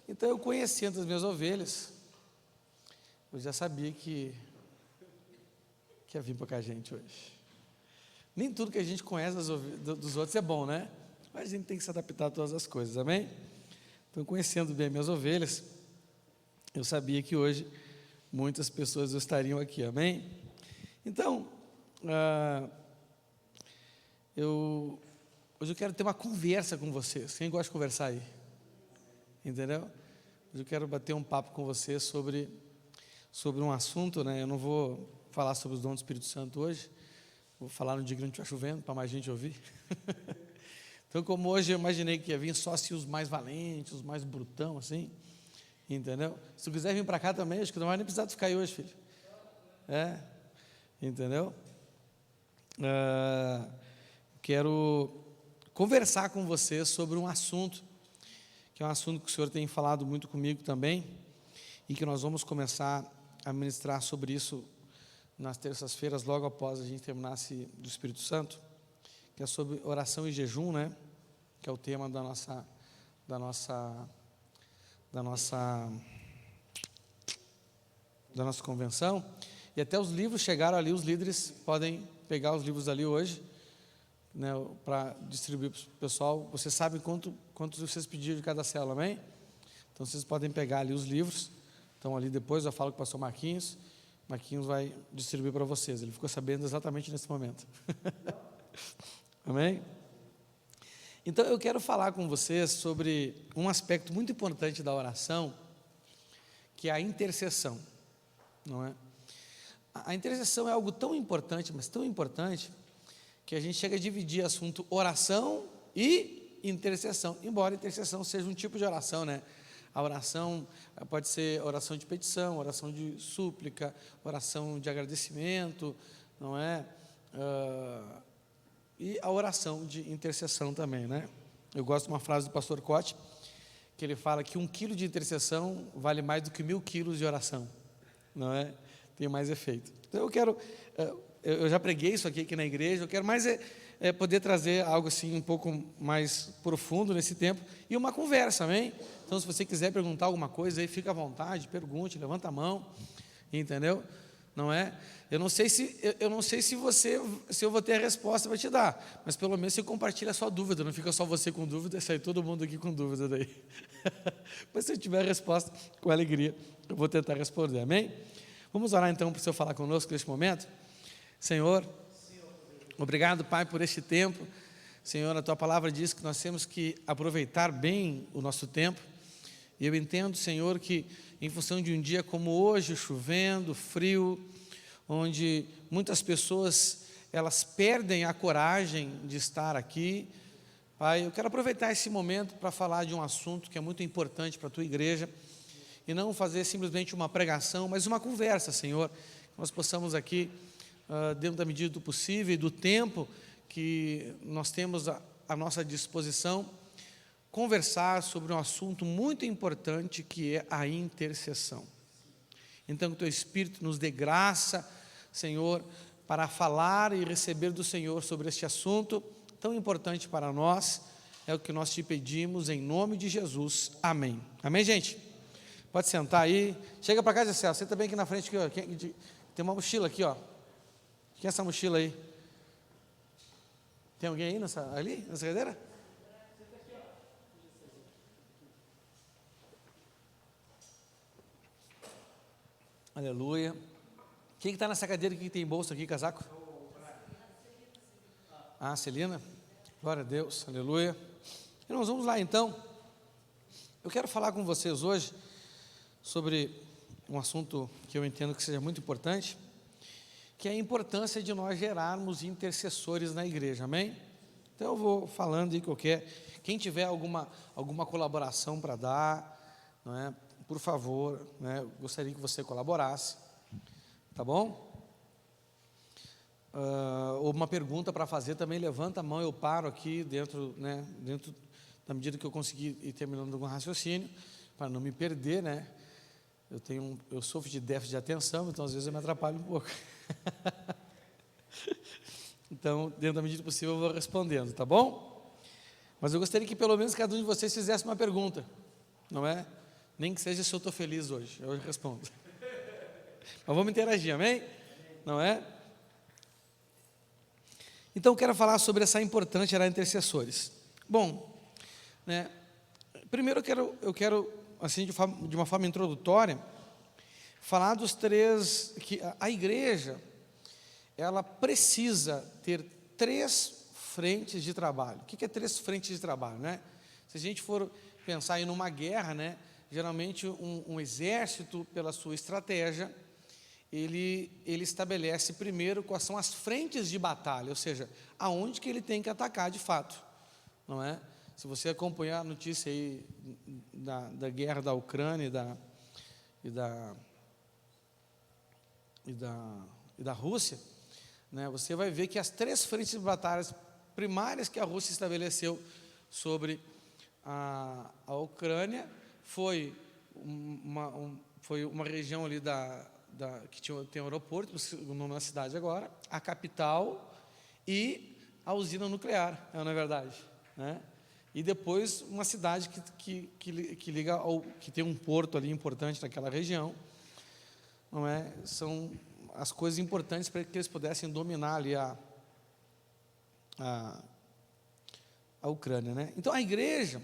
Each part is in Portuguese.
Então, eu conhecendo as minhas ovelhas, eu já sabia que ia vir para cá a gente hoje. Nem tudo que a gente conhece dos outros é bom, né? Mas a gente tem que se adaptar a todas as coisas, amém? Então, conhecendo bem minhas ovelhas, eu sabia que hoje muitas pessoas estariam aqui, amém? Então, hoje eu quero ter uma conversa com vocês. Quem gosta de conversar aí? Entendeu? Hoje eu quero bater um papo com vocês sobre um assunto, né? Eu não vou falar sobre os dons do Espírito Santo hoje, vou falar no dia que não estiver chovendo, para mais gente ouvir. Então, como hoje eu imaginei que ia vir só assim, os mais valentes, os mais brutão, assim, entendeu? Se tu quiser vir para cá também, acho que não vai nem precisar de ficar aí hoje, filho. Entendeu? Quero conversar com você sobre um assunto, que é um assunto que o Senhor tem falado muito comigo também, e que nós vamos começar a ministrar sobre isso nas terças-feiras, logo após a gente terminar do Espírito Santo, que é sobre oração e jejum, né? Que é o tema da nossa convenção. E até os livros chegaram ali, os líderes podem pegar os livros ali hoje, né, para distribuir para o pessoal. Vocês sabem quantos vocês pediram de cada célula, amém? Então vocês podem pegar ali os livros, estão ali depois, eu falo com o pastor Marquinhos vai distribuir para vocês, ele ficou sabendo exatamente nesse momento. Amém? Então eu quero falar com vocês sobre um aspecto muito importante da oração, que é a intercessão, não é? A intercessão é algo tão importante, mas tão importante, que a gente chega a dividir assunto oração e intercessão, embora a intercessão seja um tipo de oração, né? A oração pode ser oração de petição, oração de súplica, oração de agradecimento, não é? E a oração de intercessão também, né? Eu gosto de uma frase do pastor Cote, que ele fala que 1 quilo de intercessão vale mais do que 1000 quilos de oração, não é? Tem mais efeito. Então eu já preguei isso aqui na igreja, eu quero mais poder trazer algo assim um pouco mais profundo nesse tempo, e uma conversa, amém? Então se você quiser perguntar alguma coisa aí, fica à vontade, pergunte, levanta a mão, entendeu? Não é? Eu não sei se eu vou ter a resposta para te dar, mas pelo menos você compartilha a sua dúvida, não fica só você com dúvida, sai todo mundo aqui com dúvida daí. Mas se eu tiver a resposta, com alegria, eu vou tentar responder, amém? Vamos orar então para o Senhor falar conosco neste momento. Senhor, obrigado, Pai, por este tempo. Senhor, a Tua palavra diz que nós temos que aproveitar bem o nosso tempo, e eu entendo, Senhor, que em função de um dia como hoje, chovendo, frio, onde muitas pessoas, elas perdem a coragem de estar aqui, Pai, eu quero aproveitar esse momento para falar de um assunto que é muito importante para a Tua igreja, e não fazer simplesmente uma pregação, mas uma conversa, Senhor, que nós possamos aqui, dentro da medida do possível e do tempo que nós temos à nossa disposição, conversar sobre um assunto muito importante, que é a intercessão. Então que o Teu Espírito nos dê graça, Senhor, para falar e receber do Senhor sobre este assunto tão importante para nós. É o que nós Te pedimos em nome de Jesus, amém. Amém, gente? Pode sentar aí, chega para cá, Zé Celso, senta bem aqui na frente, aqui, ó. Tem uma mochila aqui, ó. Quem é essa mochila aí? Tem alguém aí nessa cadeira? Aleluia. Quem está nessa cadeira aqui que tem bolsa aqui, casaco? Celina. Glória a Deus, aleluia. Irmãos, vamos lá então. Eu quero falar com vocês hoje sobre um assunto que eu entendo que seja muito importante, que é a importância de nós gerarmos intercessores na igreja, amém? Então eu vou falando aí quem tiver alguma colaboração para dar, não é? Por favor, né? Eu gostaria que você colaborasse, tá bom? Ou uma pergunta para fazer também, levanta a mão, eu paro aqui dentro da medida que eu conseguir ir terminando com raciocínio, para não me perder, né? Eu sofro de déficit de atenção, então às vezes eu me atrapalho um pouco. Então, dentro da medida possível, eu vou respondendo, tá bom? Mas eu gostaria que pelo menos cada um de vocês fizesse uma pergunta, não é? Nem que seja se eu estou feliz hoje, eu respondo. Mas vamos interagir, amém? Não é? Então, eu quero falar sobre essa importância de gerar intercessores. Bom, né, primeiro eu quero assim, de uma forma introdutória, falar dos três, que a igreja, ela precisa ter 3 frentes de trabalho. O que é 3 frentes de trabalho, né? Se a gente for pensar em uma guerra, né, geralmente um exército, pela sua estratégia, ele estabelece primeiro quais são as frentes de batalha, ou seja, aonde que ele tem que atacar de fato, não é? Se você acompanhar a notícia aí da guerra da Ucrânia e da Rússia, né, você vai ver que as 3 frentes de batalhas primárias que a Rússia estabeleceu sobre a Ucrânia foi uma região ali que tem um aeroporto, o nome da cidade agora, a capital e a usina nuclear, não é verdade? Né? E depois uma cidade que liga que tem um porto ali importante naquela região, não é? São as coisas importantes para que eles pudessem dominar ali a Ucrânia, né? Então a igreja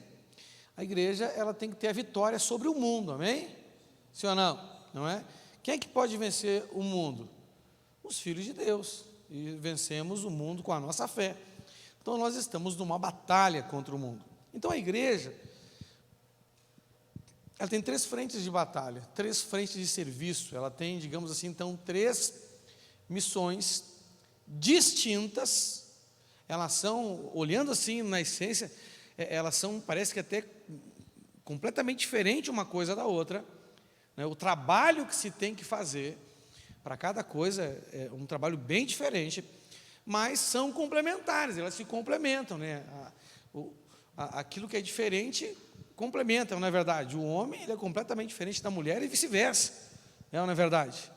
ela tem que ter a vitória sobre o mundo, amém? Sim ou não? Não é? Quem é que pode vencer o mundo? Os filhos de Deus, e vencemos o mundo com a nossa fé. Então nós estamos numa batalha contra o mundo. Então a igreja, ela tem 3 frentes de batalha, 3 frentes de serviço. Ela tem, digamos assim, então 3 missões distintas. Elas são, olhando assim na essência, elas são, parece que até completamente diferente uma coisa da outra, né? O trabalho que se tem que fazer para cada coisa é um trabalho bem diferente, mas são complementares, elas se complementam, né? Aquilo que é diferente complementa, não é verdade? O homem ele é completamente diferente da mulher e vice-versa, não é verdade?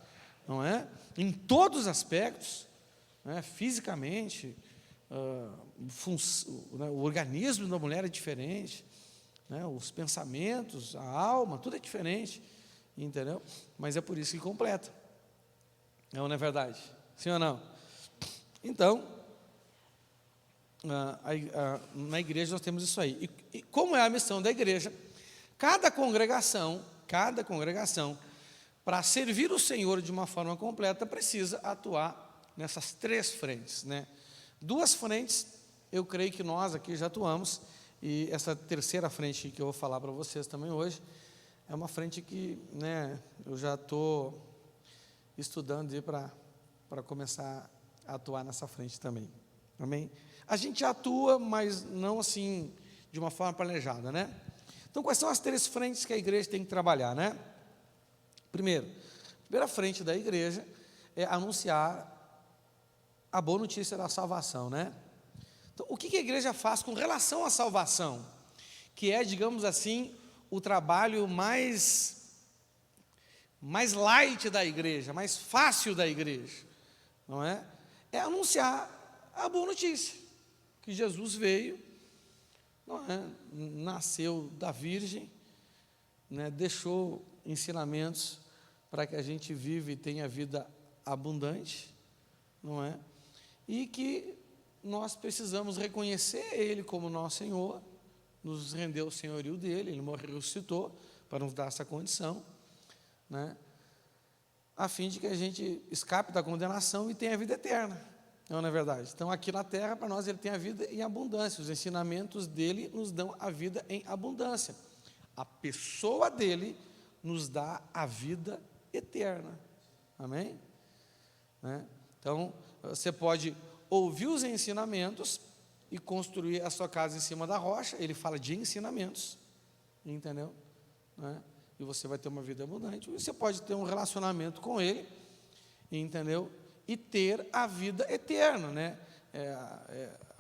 Não é? Em todos os aspectos, né? Fisicamente, o organismo da mulher é diferente, né? Os pensamentos, a alma, tudo é diferente, entendeu? Mas é por isso que completa, não é verdade? Sim ou não? Então, na igreja nós temos isso aí. E como é a missão da igreja? Cada congregação, para servir o Senhor de uma forma completa, precisa atuar nessas 3 frentes, né? 2 frentes, eu creio que nós aqui já atuamos, e essa terceira frente que eu vou falar para vocês também hoje, é uma frente que, né, eu já estou estudando para começar a atuar nessa frente também, amém? A gente atua, mas não assim, de uma forma planejada, né? Então, quais são as 3 frentes que a igreja tem que trabalhar, né? Primeiro, a primeira frente da igreja é anunciar a boa notícia da salvação, né? Então, o que a igreja faz com relação à salvação? Que é, digamos assim, o trabalho mais light da igreja, mais fácil da igreja, não é? É anunciar a boa notícia, que Jesus veio, não é? Nasceu da Virgem, né? Deixou ensinamentos para que a gente viva e tenha vida abundante, não é? E que nós precisamos reconhecer Ele como nosso Senhor, nos rendeu o senhorio dele, Ele morreu e ressuscitou para nos dar essa condição, né? A fim de que a gente escape da condenação e tenha a vida eterna, não é verdade? Então aqui na terra, para nós, Ele tem a vida em abundância, os ensinamentos dele nos dão a vida em abundância, a pessoa dele nos dá a vida eterna, amém? Né? Então, você pode ouvir os ensinamentos e construir a sua casa em cima da rocha. Ele fala de ensinamentos, entendeu? Né? E você vai ter uma vida abundante. E você pode ter um relacionamento com Ele, entendeu? E ter a vida eterna, né?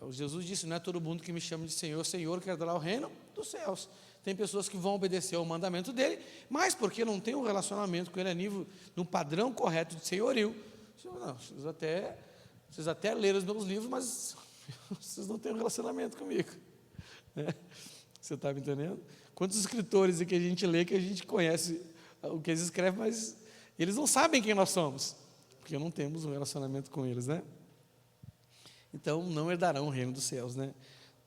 Jesus disse, não é todo mundo que me chama de Senhor, Senhor, que herdará o reino dos céus. Tem pessoas que vão obedecer ao mandamento dele, mas porque não tem um relacionamento com Ele a nível, no padrão correto de senhorio. Não, vocês até leram os meus livros, mas vocês não têm um relacionamento comigo, né? Você está me entendendo? Quantos escritores que a gente lê, que a gente conhece o que eles escrevem, mas eles não sabem quem nós somos, porque não temos um relacionamento com eles, né? Então, não herdarão o reino dos céus, né?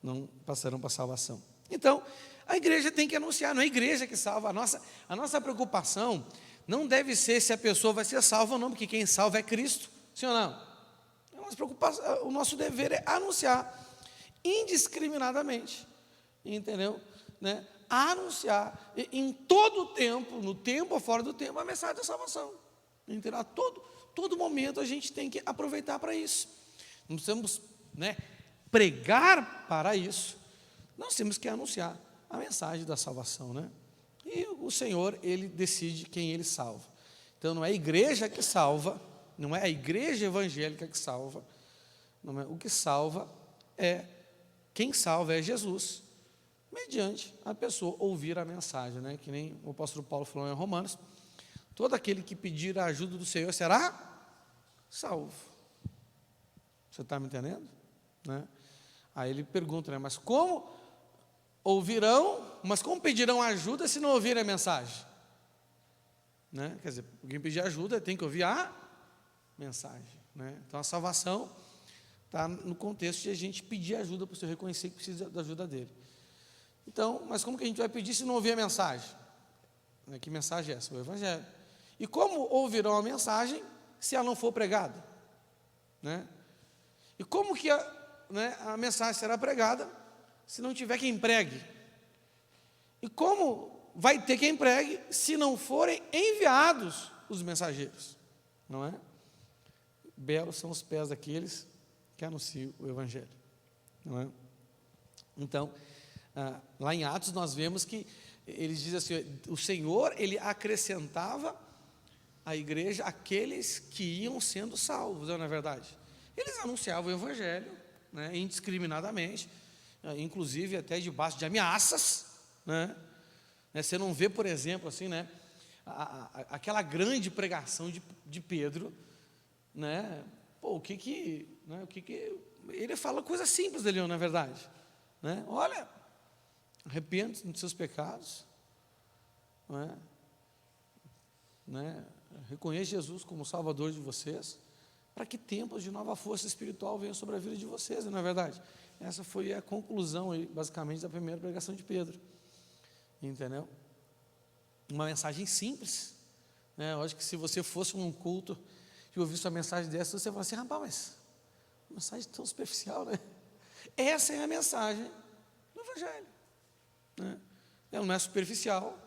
Não passarão para a salvação. Então, a igreja tem que anunciar, não é a igreja que salva. A nossa preocupação não deve ser se a pessoa vai ser salva ou não, porque quem salva é Cristo, sim ou não? A nossa preocupação, o nosso dever é anunciar indiscriminadamente, entendeu? Né? Anunciar em todo o tempo, no tempo ou fora do tempo, a mensagem da salvação, entendeu? A todo momento a gente tem que aproveitar para isso. Não precisamos, né, pregar para isso, nós temos que anunciar a mensagem da salvação, né? E o Senhor, Ele decide quem Ele salva. Então não é a igreja que salva, não é a igreja evangélica que salva, não é, o que salva é, quem salva é Jesus, mediante a pessoa ouvir a mensagem, né? Que nem o apóstolo Paulo falou em Romanos, todo aquele que pedir a ajuda do Senhor será salvo. Você está me entendendo? Né? Aí ele pergunta, né, mas como pedirão ajuda se não ouvirem a mensagem? Né? Quer dizer, alguém pedir ajuda tem que ouvir a mensagem. Né? Então a salvação está no contexto de a gente pedir ajuda para o Senhor, reconhecer que precisa da ajuda dele. Então, mas como que a gente vai pedir se não ouvir a mensagem? Que mensagem é essa? O Evangelho. E como ouvirão a mensagem se ela não for pregada? Né? E como que a mensagem será pregada se não tiver quem pregue? E como vai ter quem pregue se não forem enviados os mensageiros? Não é? Belos são os pés daqueles que anunciam o Evangelho. Não é? Então, lá em Atos nós vemos que eles dizem assim, o Senhor, Ele acrescentava à igreja aqueles que iam sendo salvos, não é verdade? Eles anunciavam o Evangelho, né, indiscriminadamente, inclusive até debaixo de ameaças, né? Você não vê, por exemplo, assim, né, aquela grande pregação de Pedro, né? Pô, ele fala coisas simples dele, não é verdade? Né? Olha, arrependa-se dos seus pecados, não é? Né? Reconheça Jesus como Salvador de vocês, para que tempos de nova força espiritual venham sobre a vida de vocês, não é verdade? Essa foi a conclusão, basicamente, da primeira pregação de Pedro, entendeu? Uma mensagem simples, né? Eu acho que se você fosse num culto e ouvisse uma mensagem dessa, você fala assim, rapaz, mas uma mensagem tão superficial, né? Essa é a mensagem do Evangelho, né? Ela não é superficial,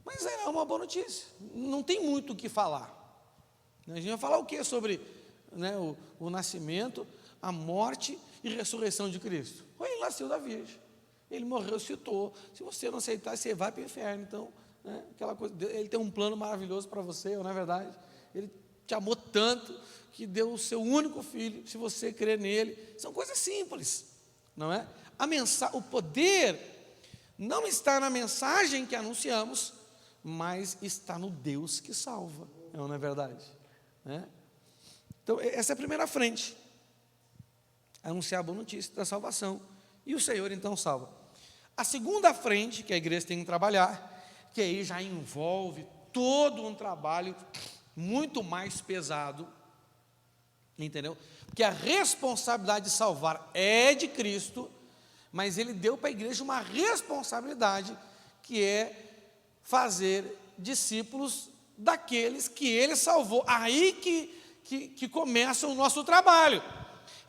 mas é uma boa notícia, não tem muito o que falar. A gente vai falar o que sobre, né, o nascimento, a morte e ressurreição de Cristo? Ele nasceu da Virgem, ele morreu, citou. Se você não aceitar, você vai para o inferno. Então, né, aquela coisa, ele tem um plano maravilhoso para você, não é verdade? Ele te amou tanto que deu o seu único filho, se você crer nele. São coisas simples, não é? O poder não está na mensagem que anunciamos, mas está no Deus que salva, não é verdade? Né? Então, essa é a primeira frente, anunciar a boa notícia da salvação, e o Senhor então salva. A segunda frente que a igreja tem que trabalhar, que aí já envolve todo um trabalho muito mais pesado, entendeu? Porque a responsabilidade de salvar é de Cristo, mas Ele deu para a igreja uma responsabilidade, que é fazer discípulos daqueles que Ele salvou. Aí que começa o nosso trabalho.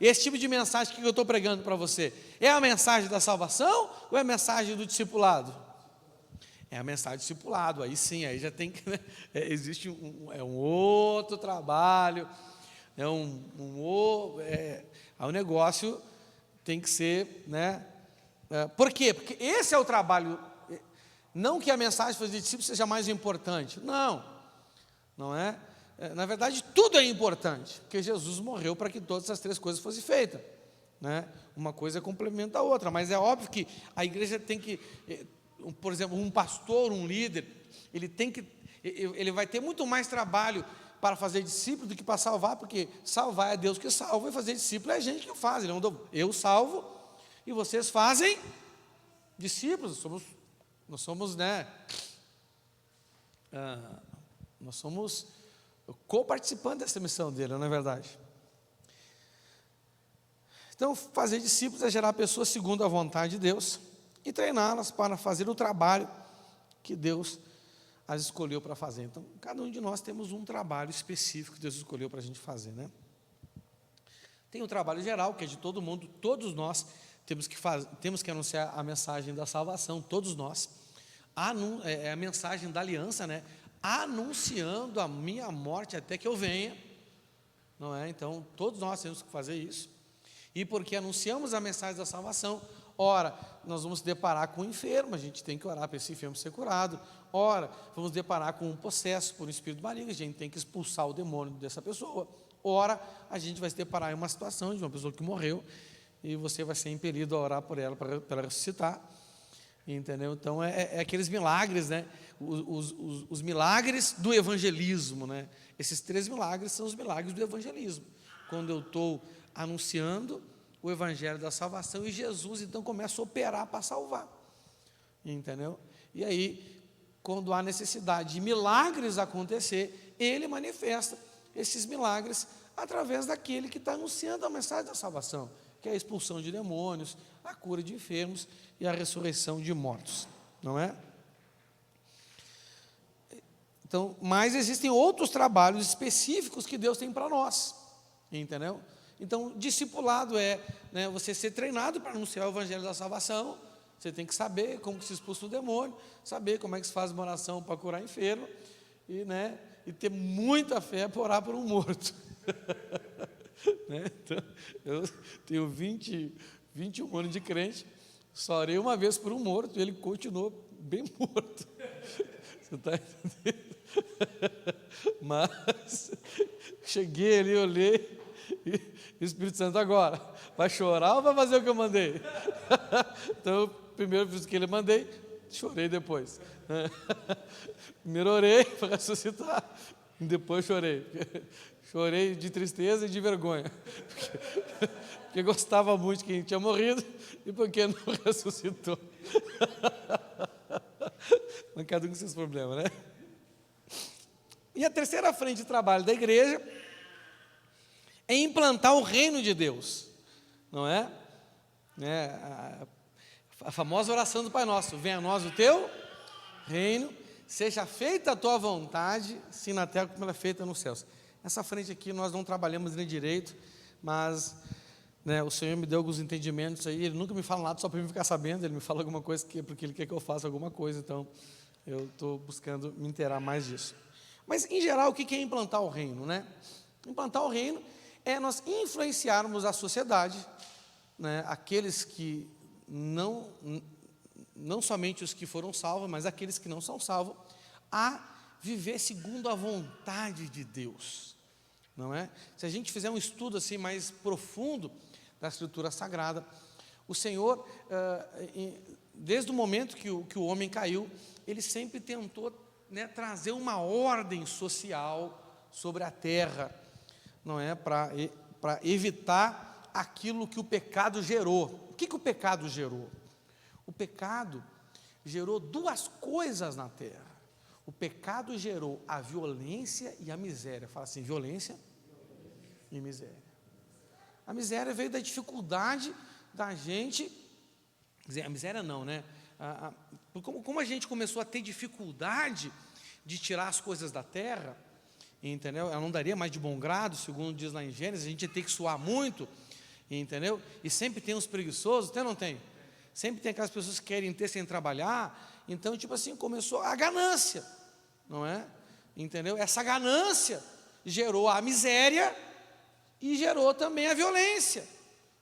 Esse tipo de mensagem que eu estou pregando para você, é a mensagem da salvação ou é a mensagem do discipulado? É a mensagem do discipulado, aí sim, aí já tem que, né, existe um outro trabalho, o negócio tem que ser, né? Por quê? Porque esse é o trabalho, não que a mensagem para os discípulos seja mais importante, não é? Na verdade, tudo é importante, porque Jesus morreu para que todas essas três coisas fossem feitas, né? Uma coisa complementa a outra, mas é óbvio que a igreja tem que, por exemplo, um pastor, um líder, ele vai ter muito mais trabalho para fazer discípulo do que para salvar, porque salvar é Deus que salva e fazer discípulo é a gente que faz. Eu salvo e vocês fazem discípulos, somos Nós somos, né? Nós somos co-participantes dessa missão dele, não é verdade? Então, fazer discípulos é gerar pessoas segundo a vontade de Deus e treiná-las para fazer o trabalho que Deus as escolheu para fazer. Então, cada um de nós temos um trabalho específico que Deus escolheu para a gente fazer, né? Tem o trabalho geral, que é de todo mundo, todos nós temos que anunciar a mensagem da salvação, todos nós. É a mensagem da aliança, né? Anunciando a minha morte até que eu venha, não é? Então, todos nós temos que fazer isso. E porque anunciamos a mensagem da salvação, ora, nós vamos deparar com um enfermo, a gente tem que orar para esse enfermo ser curado. Ora, vamos deparar com um possesso por um espírito maligno, a gente tem que expulsar o demônio dessa pessoa. Ora, a gente vai se deparar em uma situação de uma pessoa que morreu e você vai ser impelido a orar por ela para ela ressuscitar. Entendeu? Então, é aqueles milagres, né? Os milagres do evangelismo, né? Esses 3 milagres são os milagres do evangelismo. Quando eu estou anunciando o evangelho da salvação e Jesus, então, começa a operar para salvar. Entendeu? E aí, quando há necessidade de milagres acontecer, Ele manifesta esses milagres através daquele que está anunciando a mensagem da salvação, que é a expulsão de demônios, a cura de enfermos e a ressurreição de mortos, não é? Então, mas existem outros trabalhos específicos que Deus tem para nós, entendeu? Então, discipulado é, né, você ser treinado para anunciar o evangelho da salvação. Você tem que saber como que se expulsa o demônio, saber como é que se faz uma oração para curar enfermo, e, né, e ter muita fé para orar por um morto. Né? Então, eu tenho 21 anos de crente, só orei uma vez por um morto e ele continuou bem morto. Você está entendendo? Mas cheguei ali, olhei, e o Espírito Santo agora, vai chorar ou vai fazer o que eu mandei? Então, primeiro fiz o que ele mandei, chorei depois. Primeiro orei para ressuscitar, depois chorei. Chorei de tristeza e de vergonha, porque gostava muito de quem tinha morrido e porque não ressuscitou. Mas cada um com seus problemas, né? E a terceira frente de trabalho da igreja é implantar o reino de Deus, não é? A famosa oração do Pai Nosso: venha a nós o teu reino, seja feita a tua vontade, assim na terra como ela é feita nos céus. Essa frente aqui nós não trabalhamos nem direito, mas, né, o Senhor me deu alguns entendimentos aí. Ele nunca me fala nada só para eu ficar sabendo, Ele me fala alguma coisa porque Ele quer que eu faça alguma coisa, então eu estou buscando me inteirar mais disso. Mas, em geral, o que é implantar o reino, né? Implantar o reino é nós influenciarmos a sociedade, né, aqueles que não somente os que foram salvos, mas aqueles que não são salvos, a viver segundo a vontade de Deus, não é? Se a gente fizer um estudo assim mais profundo da Escritura Sagrada, o Senhor, desde o momento que o homem caiu, Ele sempre tentou, né, trazer uma ordem social sobre a terra, não é? Para evitar aquilo que o pecado gerou. O que o pecado gerou? O pecado gerou 2 coisas na terra. O pecado gerou a violência e a miséria. Fala assim: violência e miséria. A miséria veio da dificuldade da gente, quer dizer, a miséria não, né? Como a gente começou a ter dificuldade de tirar as coisas da terra, entendeu? Ela não daria mais de bom grado, segundo diz lá em Gênesis, a gente ia ter que suar muito, entendeu? E sempre tem os preguiçosos, tem ou não tem? Sempre tem aquelas pessoas que querem ter sem trabalhar. Então, tipo assim, começou a ganância, não é? Entendeu? Essa ganância gerou a miséria e gerou também a violência,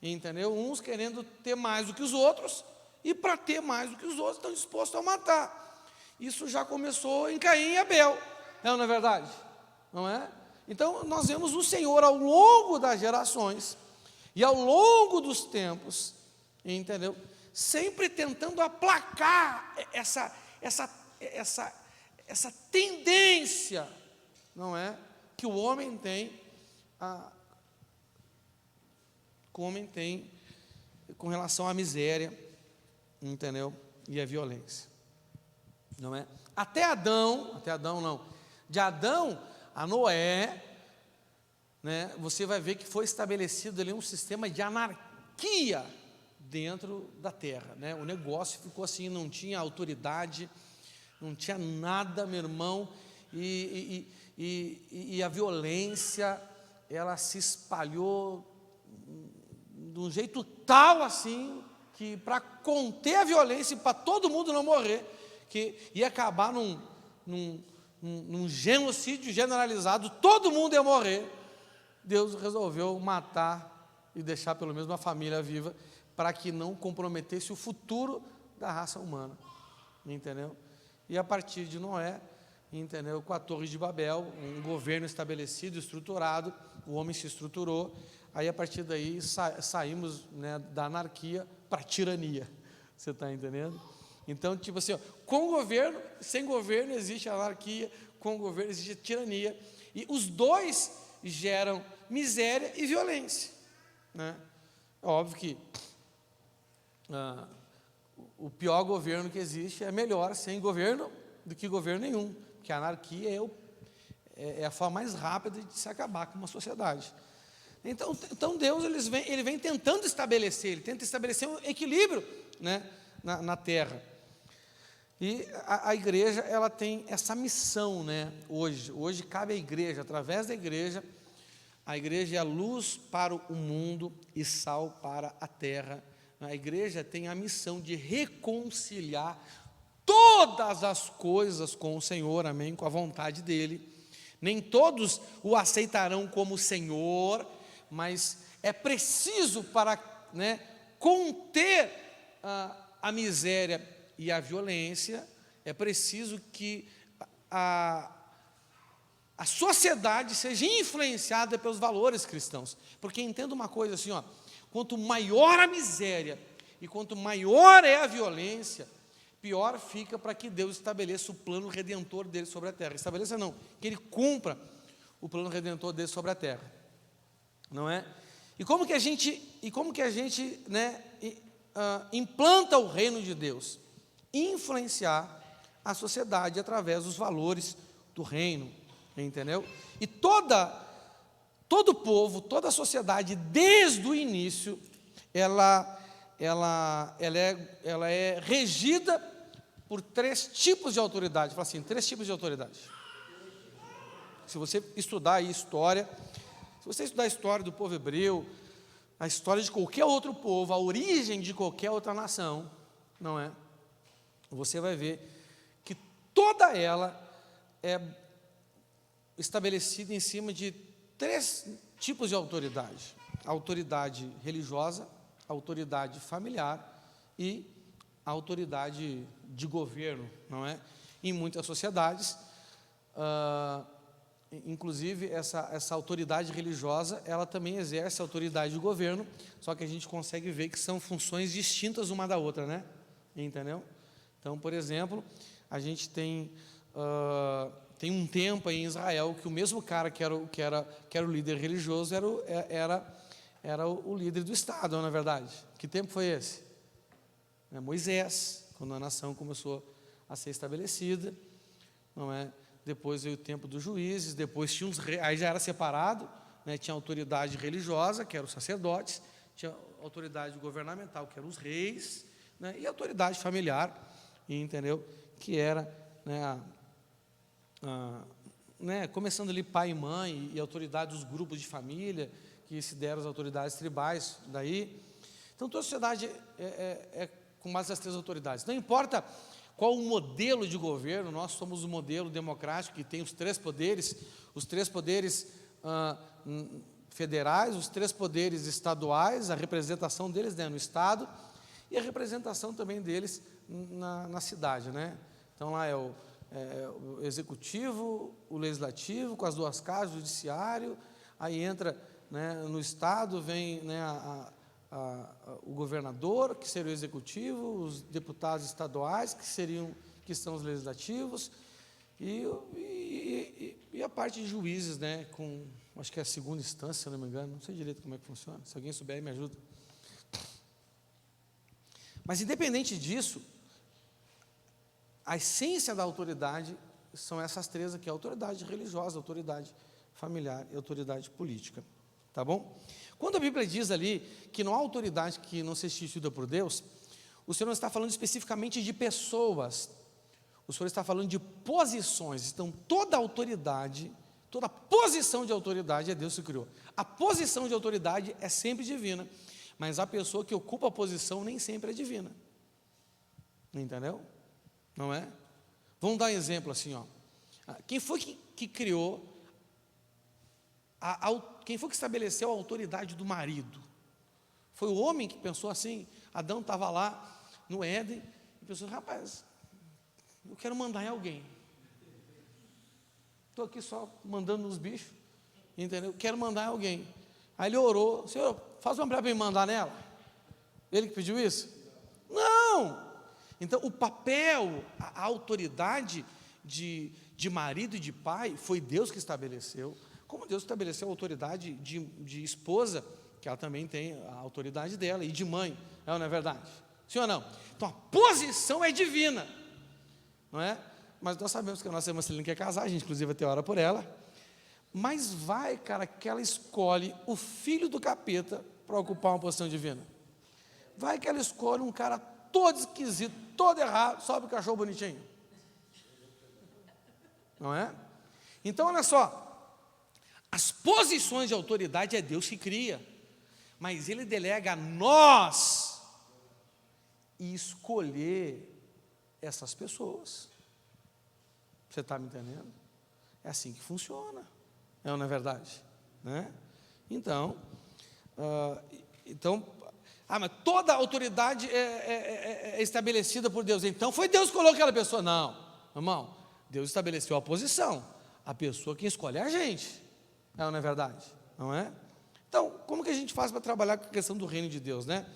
entendeu? Uns querendo ter mais do que os outros, e para ter mais do que os outros estão dispostos a matar. Isso já começou em Caim e Abel, não é verdade? Não é? Então, nós vemos o Senhor ao longo das gerações e ao longo dos tempos, entendeu? Sempre tentando aplacar essa tendência, não é? Que o homem tem com relação à miséria, entendeu? E à violência. não é? Até Adão não, de Adão a Noé, né, você vai ver que foi estabelecido ali um sistema de anarquia dentro da terra, né? O negócio ficou assim, não tinha autoridade, não tinha nada, meu irmão, e a violência, ela se espalhou de um jeito tal assim, que para conter a violência e para todo mundo não morrer, que ia acabar num genocídio generalizado, todo mundo ia morrer. Deus resolveu matar e deixar pelo menos uma família viva, para que não comprometesse o futuro da raça humana, entendeu? E a partir de Noé, entendeu? Com a Torre de Babel, um governo estabelecido, estruturado, o homem se estruturou, aí a partir daí saímos, né, da anarquia para a tirania, você está entendendo? Então, tipo assim, ó, com governo, sem governo existe anarquia, com governo existe tirania, e os dois geram miséria e violência, né? Óbvio que o pior governo que existe é melhor sem governo do que governo nenhum, porque a anarquia é a forma mais rápida de se acabar com uma sociedade. Então Deus ele vem tentando estabelecer, ele tenta estabelecer um equilíbrio, né, na terra. E a igreja, ela tem essa missão, né, hoje cabe à igreja, através da igreja, a igreja é a luz para o mundo e sal para a terra. A igreja tem a missão de reconciliar todas as coisas com o Senhor, amém, com a vontade dEle. Nem todos o aceitarão como Senhor, mas é preciso para, né, conter a miséria e a violência, é preciso que a sociedade seja influenciada pelos valores cristãos, porque entenda uma coisa assim, ó, quanto maior a miséria e quanto maior é a violência, pior fica para que Deus estabeleça o plano redentor dele sobre a terra. Estabeleça não, que ele cumpra o plano redentor dele sobre a terra, não é? E como que a gente, né, implanta o reino de Deus? Influenciar a sociedade através dos valores do reino, entendeu? E todo povo, toda a sociedade, desde o início, ela é regida por 3 tipos de autoridade. Fala assim, 3 tipos de autoridade. Se você estudar a história, se você estudar a história do povo hebreu, a história de qualquer outro povo, a origem de qualquer outra nação, não é? Você vai ver que toda ela é estabelecida em cima de 3 tipos de autoridade: a autoridade religiosa, a autoridade familiar e a autoridade de governo, não é? Em muitas sociedades, inclusive essa autoridade religiosa, ela também exerce a autoridade de governo, só que a gente consegue ver que são funções distintas uma da outra, né? Entendeu? Então, por exemplo, a gente tem um tempo aí em Israel que o mesmo cara que era o líder religioso era o líder do Estado, não é verdade? Que tempo foi esse? Moisés, quando a nação começou a ser estabelecida, não é? Depois veio o tempo dos juízes, depois tinha os reis, aí já era separado, né? Tinha a autoridade religiosa, que eram os sacerdotes, tinha a autoridade governamental, que eram os reis, né? E a autoridade familiar, entendeu? Que era, né, começando ali pai e mãe e autoridade dos grupos de família, que se deram as autoridades tribais daí. Então toda a sociedade é com base nas 3 autoridades. Não importa qual o modelo de governo, nós somos um modelo democrático que tem os 3 poderes, os 3 poderes federais, os 3 poderes estaduais, a representação deles, né, no Estado, e a representação também deles na cidade, né? Então lá é o executivo, o legislativo, com as 2 casas, o judiciário, aí entra, né, no Estado, vem, né, o governador, que seria o executivo, os deputados estaduais, que são os legislativos, e a parte de juízes, né, acho que é a 2ª instância, se não me engano, não sei direito como é que funciona, se alguém souber aí me ajuda. Mas independente disso, a essência da autoridade são essas três aqui: a autoridade religiosa, a autoridade familiar e a autoridade política. Tá bom? Quando a Bíblia diz ali que não há autoridade que não seja instituída por Deus, o Senhor não está falando especificamente de pessoas, o Senhor está falando de posições. Então, toda autoridade, toda posição de autoridade é Deus que criou. A posição de autoridade é sempre divina, mas a pessoa que ocupa a posição nem sempre é divina. Entendeu? Não é? Vamos dar um exemplo assim, ó. Quem foi que criou, quem foi que estabeleceu a autoridade do marido? Foi o homem que pensou assim. Adão estava lá no Éden e pensou: rapaz, eu quero mandar em alguém. Estou aqui só mandando nos bichos, entendeu? Quero mandar em alguém. Aí ele orou: Senhor, faz uma mulher para me mandar nela. Ele que pediu isso? Não! Então, o papel, a autoridade de marido e de pai, foi Deus que estabeleceu. Como Deus estabeleceu a autoridade de esposa, que ela também tem a autoridade dela, e de mãe, não é verdade? Sim ou não? Então, a posição é divina, não é? Mas nós sabemos que a nossa irmã Celina quer casar, a gente inclusive vai ter hora por ela. Mas vai, cara, que ela escolhe o filho do capeta para ocupar uma posição divina. Vai que ela escolhe um cara todo esquisito, todo errado, só porque achou bonitinho. Não é? Então, olha só, as posições de autoridade é Deus que cria, mas Ele delega a nós escolher essas pessoas. Você está me entendendo? É assim que funciona, não é verdade? Né? Então, mas toda autoridade é estabelecida por Deus. Então foi Deus que colocou aquela pessoa. Não, irmão, Deus estabeleceu a posição. A pessoa quem escolhe é a gente, não é verdade? Não é? Então, como que a gente faz para trabalhar com a questão do reino de Deus, né?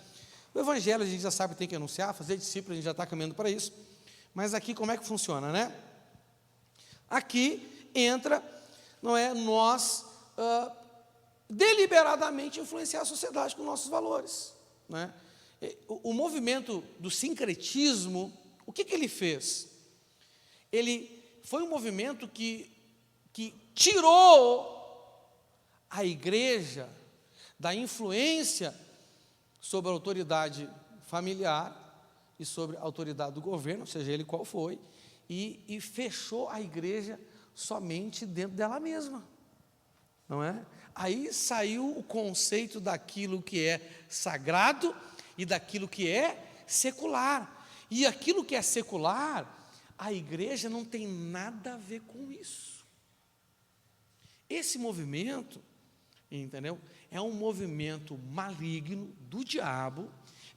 O evangelho a gente já sabe, tem que anunciar, fazer discípulo, a gente já está caminhando para isso. Mas aqui como é que funciona, né? Aqui entra, não é, nós deliberadamente influenciar a sociedade com nossos valores, né? O movimento do sincretismo, o que ele fez? Ele foi um movimento que tirou a igreja da influência sobre a autoridade familiar e sobre a autoridade do governo, seja ele qual foi, e fechou a igreja somente dentro dela mesma, não é? Aí saiu o conceito daquilo que é sagrado e daquilo que é secular. E aquilo que é secular, a igreja não tem nada a ver com isso. Esse movimento, entendeu? É um movimento maligno do diabo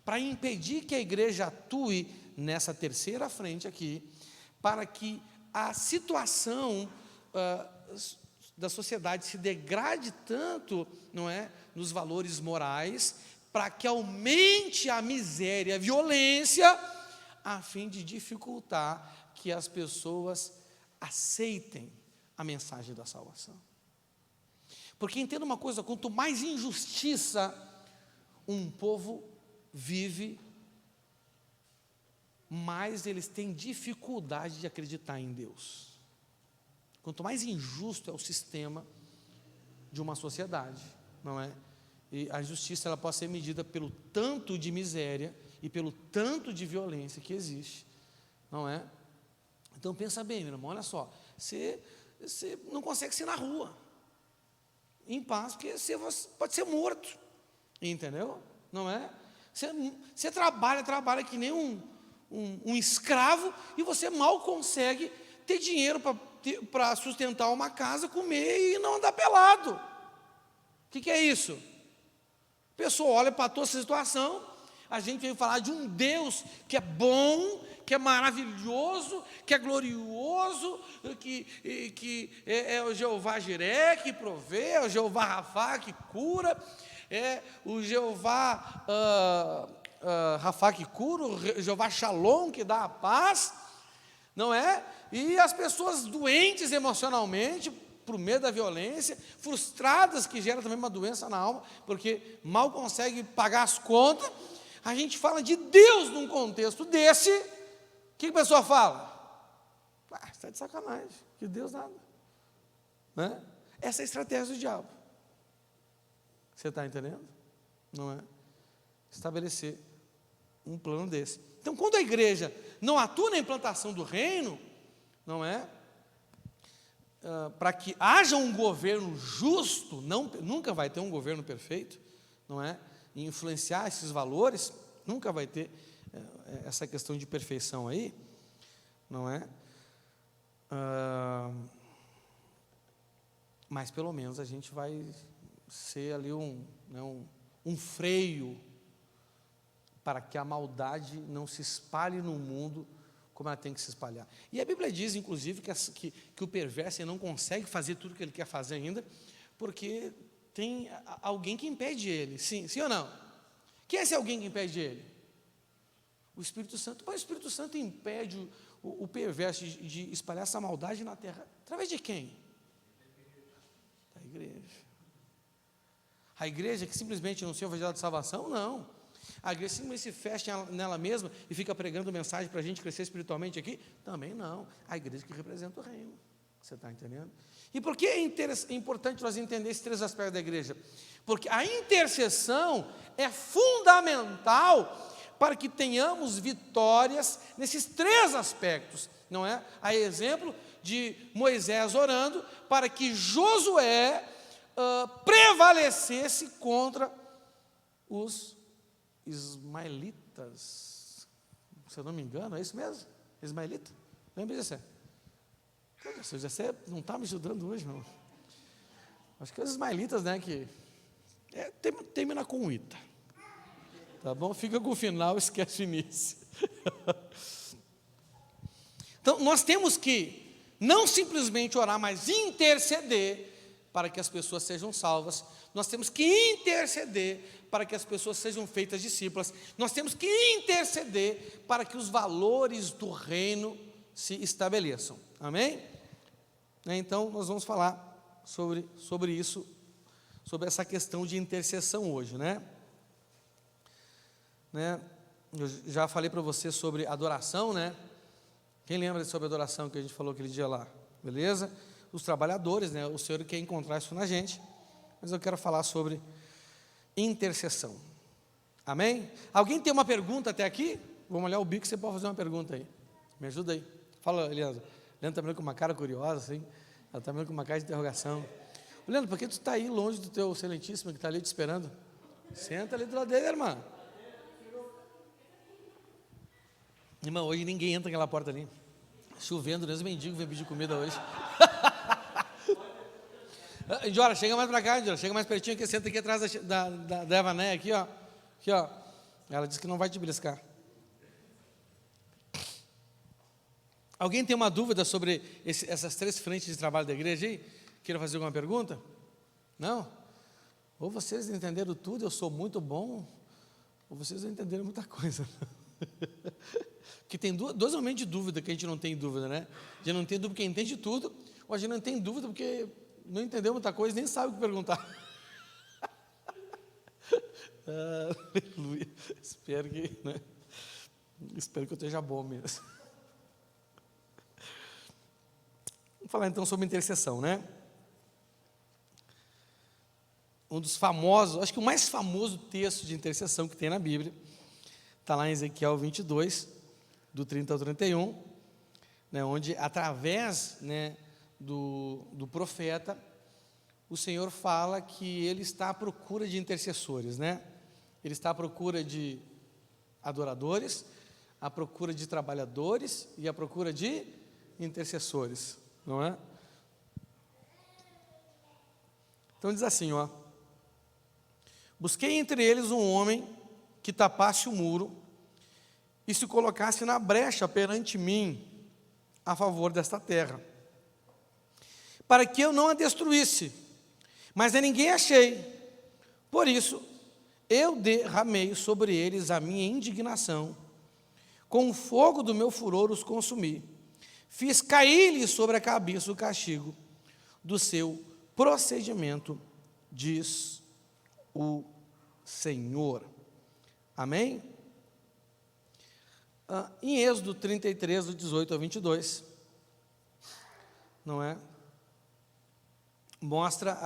para impedir que a igreja atue nessa terceira frente aqui, para que a situação da sociedade se degrade tanto, não é, nos valores morais, para que aumente a miséria, a violência, a fim de dificultar que as pessoas aceitem a mensagem da salvação. Porque entenda uma coisa: quanto mais injustiça um povo vive, mais eles têm dificuldade de acreditar em Deus. Quanto mais injusto é o sistema de uma sociedade, não é? E a justiça ela pode ser medida pelo tanto de miséria e pelo tanto de violência que existe, não é? Então pensa bem, meu irmão, olha só, você não consegue ser na rua em paz, porque você pode ser morto, entendeu? Não é? Você trabalha que nem um escravo, e você mal consegue ter dinheiro para sustentar uma casa, comer e não andar pelado. O que é isso? A pessoa olha para toda essa situação. A gente veio falar de um Deus que é bom, que é maravilhoso, que é glorioso, que é o Jeová Jiré, que provê, é o Jeová Rafá, que cura, é o Jeová Rafá, que cura, o Jeová Shalom, que dá a paz, não é? E as pessoas doentes emocionalmente, por medo da violência, frustradas, que gera também uma doença na alma, porque mal consegue pagar as contas. A gente fala de Deus num contexto desse, o que a pessoa fala? Você está de sacanagem, que Deus nada. Né? Essa é a estratégia do diabo. Você está entendendo? Não é? Estabelecer um plano desse. Então, quando a igreja não atua na implantação do reino, não é? Para que haja um governo justo, nunca vai ter um governo perfeito, não é? E influenciar esses valores, nunca vai ter essa questão de perfeição aí, não é? Mas pelo menos a gente vai ser ali um freio para que a maldade não se espalhe no mundo como ela tem que se espalhar. E a Bíblia diz, inclusive, que o perverso não consegue fazer tudo o que ele quer fazer ainda, porque tem alguém que impede ele. Sim ou não? Quem é esse alguém que impede ele? O Espírito Santo. Mas o Espírito Santo impede o perverso de espalhar essa maldade na terra. Através de quem? Da igreja. A igreja que simplesmente anuncia o evangelho de salvação? Não. A igreja simplesmente se fecha nela mesma e fica pregando mensagem para a gente crescer espiritualmente aqui? Também não. A igreja que representa o reino. Você está entendendo? E por que é importante nós entender esses três aspectos da igreja? Porque a intercessão é fundamental para que tenhamos vitórias nesses três aspectos, não é? A exemplo de Moisés orando para que Josué prevalecesse contra os ismaelitas, se eu não me engano, é isso mesmo? Ismaelita? Lembra disso? Você não está me ajudando hoje, meu. Acho que é os ismaelitas, né, que termina com ita. Tá bom? Fica com o final, esquece o início. Então, nós temos que não simplesmente orar, mas interceder para que as pessoas sejam salvas. Nós temos que interceder para que as pessoas sejam feitas discípulas. Nós temos que interceder para que os valores do reino se estabeleçam. Amém? Então, nós vamos falar sobre isso, sobre essa questão de intercessão hoje, né? Eu já falei para você sobre adoração, né? Quem lembra sobre adoração que a gente falou aquele dia lá? Beleza? Os trabalhadores, né? O Senhor quer encontrar isso na gente, mas eu quero falar sobre intercessão. Amém? Alguém tem uma pergunta até aqui? Vamos olhar o bico, você pode fazer uma pergunta aí. Me ajuda aí. Fala, Leandro. Leandro está vendo com uma cara curiosa, assim. Ela está vendo com uma cara de interrogação. Leandro, por que tu está aí longe do teu excelentíssimo que está ali te esperando? Senta ali do lado dele, irmã. Irmã, hoje ninguém entra naquela porta ali. Chovendo, nem os mendigos vêm pedir comida hoje. Indiora, chega mais para cá, Indiora, chega mais pertinho aqui, senta aqui atrás da Evané, aqui, ó. Aqui, ó. Ela disse que não vai te beliscar. Alguém tem uma dúvida sobre essas três frentes de trabalho da igreja aí? Queira fazer alguma pergunta? Não? Ou vocês entenderam tudo, eu sou muito bom, ou vocês não entenderam muita coisa. Porque tem dois momentos de dúvida que a gente não tem dúvida, né? A gente não tem dúvida porque entende tudo, ou a gente não tem dúvida porque não entendeu muita coisa, nem sabe o que perguntar. Aleluia. Espero que eu esteja bom mesmo. Vamos falar então sobre intercessão, né? Um dos famosos, acho que o mais famoso texto de intercessão que tem na Bíblia, está lá em Ezequiel 22, do 30 ao 31, né, onde através, né, do profeta, o Senhor fala que Ele está à procura de intercessores, né? Ele está à procura de adoradores, à procura de trabalhadores e à procura de intercessores, não é? Então diz assim, ó: busquei entre eles um homem que tapasse o muro e se colocasse na brecha perante mim a favor desta terra, para que eu não a destruísse, mas a ninguém achei. Por isso eu derramei sobre eles a minha indignação, com o fogo do meu furor os consumi, fiz cair-lhes sobre a cabeça o castigo do seu procedimento, diz o Senhor. Amém? Em Êxodo 33, do 18 ao 22, não é?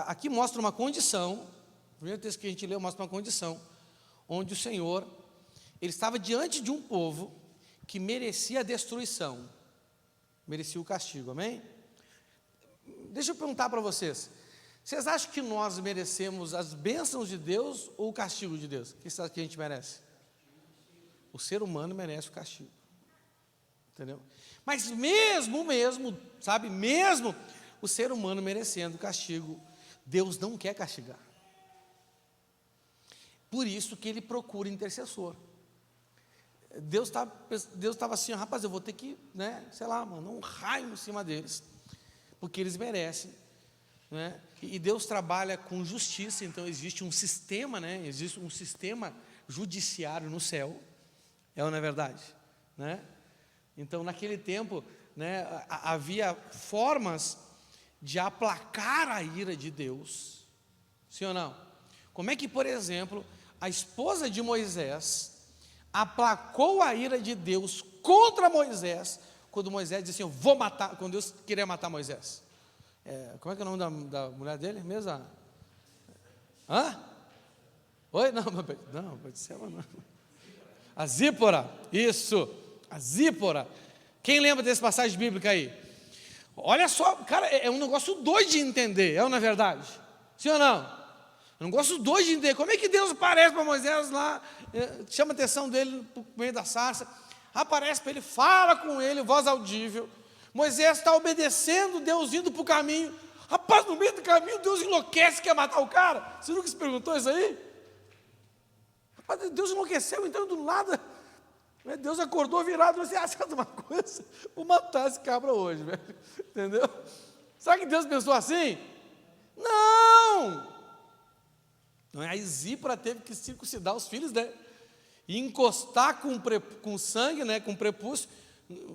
Aqui mostra uma condição, o primeiro texto que a gente leu mostra uma condição, onde o Senhor, ele estava diante de um povo que merecia a destruição, merecia o castigo, amém? Deixa eu perguntar para vocês acham que nós merecemos as bênçãos de Deus ou o castigo de Deus? O que você acha que a gente merece? O ser humano merece o castigo, entendeu? Mas mesmo, sabe, mesmo o ser humano merecendo o castigo, Deus não quer castigar. Por isso que ele procura intercessor. Deus estava assim, rapaz, eu vou ter que, sei lá, mandar um raio em cima deles, porque eles merecem, né? E Deus trabalha com justiça, então existe um sistema, existe um sistema judiciário no céu, não é verdade, né? Então naquele tempo, havia formas de aplacar a ira de Deus, sim ou não? Como é que, por exemplo, a esposa de Moisés aplacou a ira de Deus contra Moisés, quando Moisés disse assim, eu vou matar, quando Deus queria matar Moisés? Como é que é o nome da mulher dele mesmo? Oi? Não, pode ser não. A Zípora, isso, a Zípora. Quem lembra dessa passagem bíblica aí? Olha só, cara, é um negócio doido de entender, não é verdade? Sim ou não? É um negócio doido de entender. Como é que Deus aparece para Moisés lá, chama a atenção dele no meio da sarça, aparece para ele, fala com ele, voz audível. Moisés está obedecendo, Deus indo para o caminho. Rapaz, no meio do caminho, Deus enlouquece, quer matar o cara. Você nunca se perguntou isso aí? Rapaz, Deus enlouqueceu, então do nada, Deus acordou virado e disse, sabe uma coisa? Vou matar esse cabra hoje, velho. Entendeu? Sabe que Deus pensou assim? Não! A Zípora teve que circuncidar os filhos, e encostar com sangue, com prepúcio,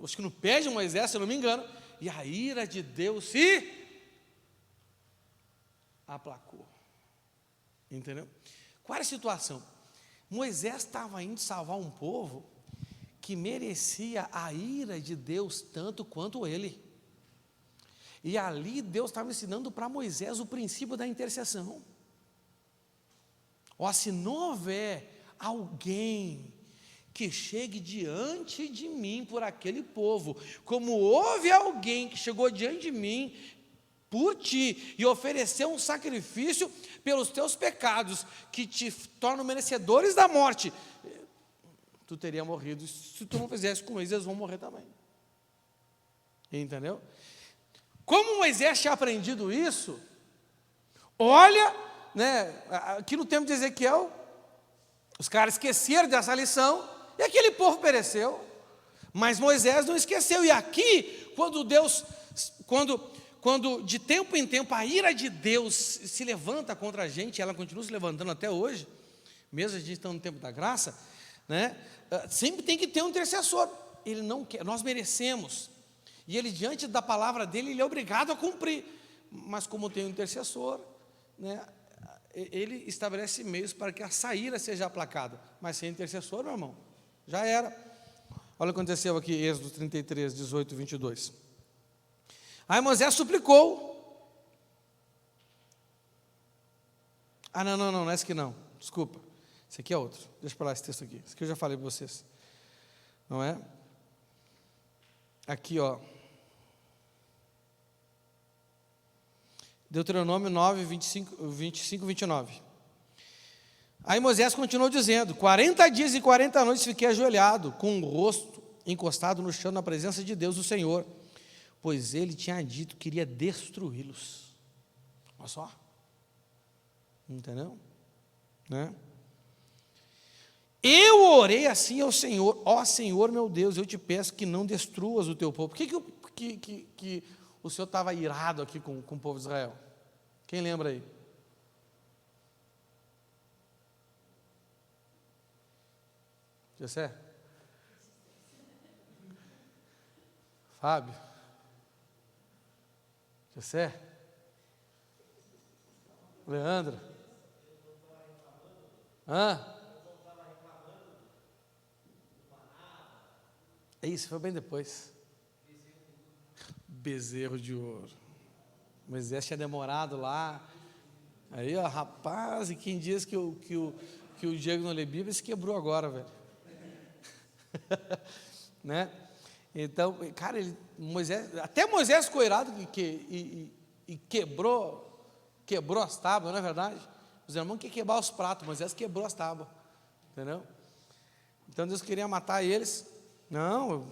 acho que no pé de Moisés, se eu não me engano, e a ira de Deus se aplacou, entendeu? Qual era a situação? Moisés estava indo salvar um povo que merecia a ira de Deus tanto quanto ele, e ali Deus estava ensinando para Moisés o princípio da intercessão. Se não houver alguém que chegue diante de mim por aquele povo, como houve alguém que chegou diante de mim por ti e ofereceu um sacrifício pelos teus pecados, que te tornam merecedores da morte, tu teria morrido. Se tu não fizesse com eles, eles vão morrer também. Entendeu? Como Moisés tinha aprendido isso, olha, aqui no tempo de Ezequiel, os caras esqueceram dessa lição, e aquele povo pereceu, mas Moisés não esqueceu. E aqui, quando de tempo em tempo a ira de Deus se levanta contra a gente, ela continua se levantando até hoje, mesmo a gente estando no tempo da graça, sempre tem que ter um intercessor. Ele não quer, nós merecemos, e ele, diante da palavra dele, ele é obrigado a cumprir, mas como tem um intercessor, ele estabelece meios para que a ira seja aplacada. Mas sem intercessor, meu irmão, já era. Olha o que aconteceu aqui, Êxodo 33, 18 e 22. Aí Moisés suplicou. Não é esse aqui não, desculpa. Esse aqui é outro, deixa para lá esse texto aqui. Esse aqui eu já falei para vocês, não é? Aqui, Deuteronômio 9, 25, 29. Aí Moisés continuou dizendo, 40 dias e 40 noites fiquei ajoelhado, com o rosto encostado no chão, na presença de Deus, o Senhor, pois ele tinha dito que iria destruí-los. Olha só. Entendeu? Eu orei assim ao Senhor, ó Senhor meu Deus, eu te peço que não destruas o teu povo. Por que o Senhor estava irado aqui com o povo de Israel? Quem lembra aí? Jessé? Fábio? Jessé? Leandro? É isso, foi bem depois. bezerro de ouro. Moisés tinha demorado lá. Aí, ó, rapaz, e quem diz que o Diego não lê Bíblia se quebrou agora, velho. Né? Então, cara, até Moisés ficou irado e quebrou as tábuas, não é verdade? Os irmãos queriam quebrar os pratos, Moisés quebrou as tábuas, entendeu? Então Deus queria matar eles. Não,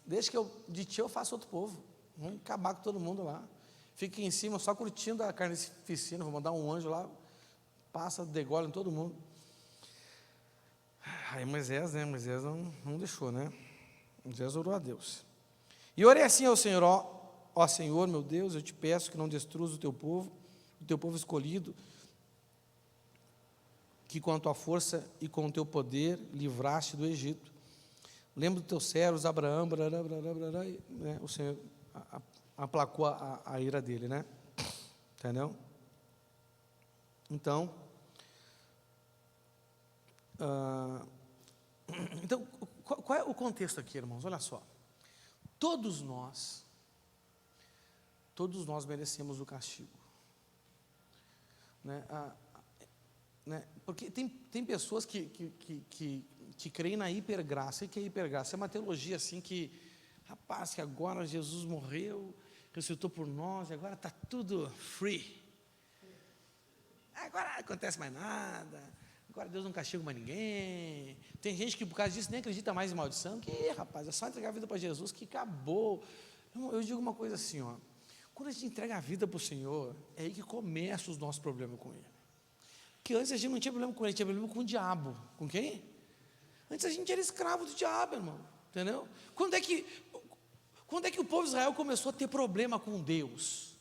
deixa que de ti eu faço outro povo. Vamos acabar com todo mundo lá. Fica em cima só curtindo a carnificina. Vou mandar um anjo lá, passa, degola em todo mundo. Aí Moisés não deixou, né? Moisés orou a Deus. E orei assim ao Senhor: ó Senhor, meu Deus, eu te peço que não destruas o teu povo escolhido, que com a tua força e com o teu poder livraste do Egito. Lembra dos teus servos, Abraão, né? O Senhor aplacou a ira dele, né? Entendeu? Então, qual é o contexto aqui, irmãos? Olha só. Todos nós merecemos o castigo, né? Porque tem pessoas que creem na hipergraça. E que é hipergraça? É uma teologia assim que, rapaz, que agora Jesus morreu, ressuscitou por nós, e agora está tudo free. Agora não acontece mais nada, agora Deus não castiga mais ninguém. Tem gente que por causa disso nem acredita mais em maldição, que, rapaz, é só entregar a vida para Jesus que acabou. Eu digo uma coisa assim, ó, quando a gente entrega a vida para o Senhor, é aí que começa os nossos problemas com Ele. Porque antes a gente não tinha problema com Ele, tinha problema com o diabo. Com quem? Antes a gente era escravo do diabo, irmão, entendeu? Quando é que o povo de Israel começou a ter problema com Deus?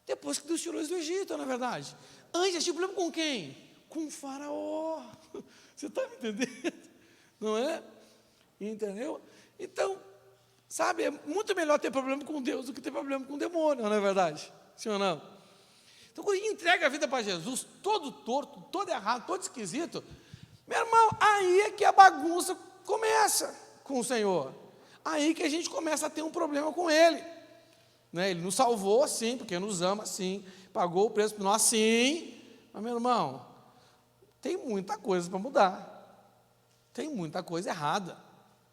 Depois que Deus tirou eles do Egito, não é verdade? Antes tinha problema com quem? Com o faraó. Você está me entendendo? Não é? Entendeu? Então, sabe, é muito melhor ter problema com Deus do que ter problema com o demônio, não é verdade? Sim ou não? Então, quando a gente entrega a vida para Jesus, todo torto, todo errado, todo esquisito, meu irmão, aí é que a bagunça começa com o Senhor. Aí que a gente começa a ter um problema com Ele, né? Ele nos salvou, sim, porque nos ama, sim, pagou o preço por nós, sim, mas, meu irmão, tem muita coisa para mudar, tem muita coisa errada,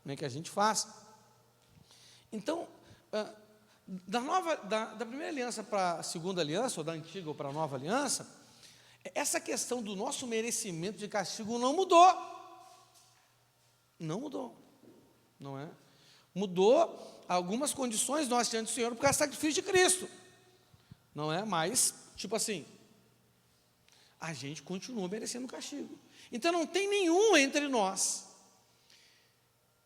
né, que a gente faz. Então, da primeira aliança para a segunda aliança, ou da antiga ou para a nova aliança, essa questão do nosso merecimento de castigo não mudou. Não mudou, não é? Mudou algumas condições nós diante do Senhor por causa do sacrifício de Cristo, não é? Mas, tipo assim, a gente continua merecendo castigo. Então não tem nenhum entre nós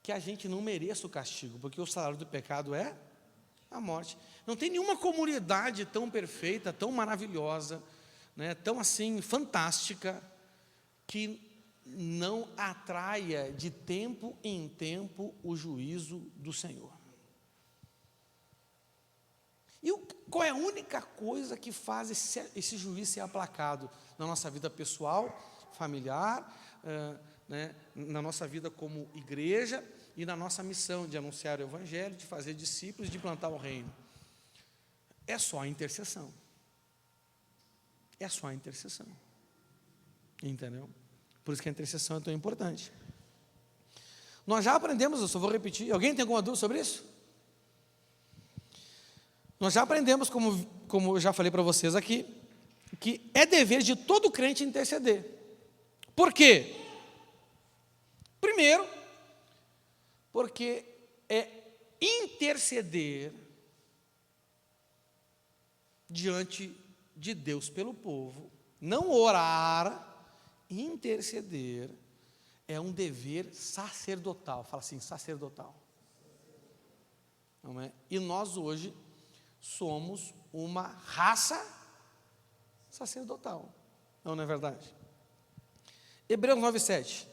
que a gente não mereça o castigo, porque o salário do pecado é a morte. Não tem nenhuma comunidade tão perfeita, tão maravilhosa, né, tão assim fantástica, que não atraia de tempo em tempo o juízo do Senhor. E qual é a única coisa que faz esse juízo ser aplacado na nossa vida pessoal, familiar, né, na nossa vida como igreja e na nossa missão de anunciar o Evangelho, de fazer discípulos, de plantar o reino? É só a intercessão. É só a intercessão. Entendeu? Por isso que a intercessão é tão importante. Nós já aprendemos, eu só vou repetir. Alguém tem alguma dúvida sobre isso? Nós já aprendemos, como eu já falei para vocês aqui, que é dever de todo crente interceder. Por quê? Primeiro, porque é interceder diante de Deus pelo povo, não orar. Interceder é um dever sacerdotal. Fala assim, sacerdotal. Não é? E nós hoje somos uma raça sacerdotal. Não é verdade? Hebreus 9:7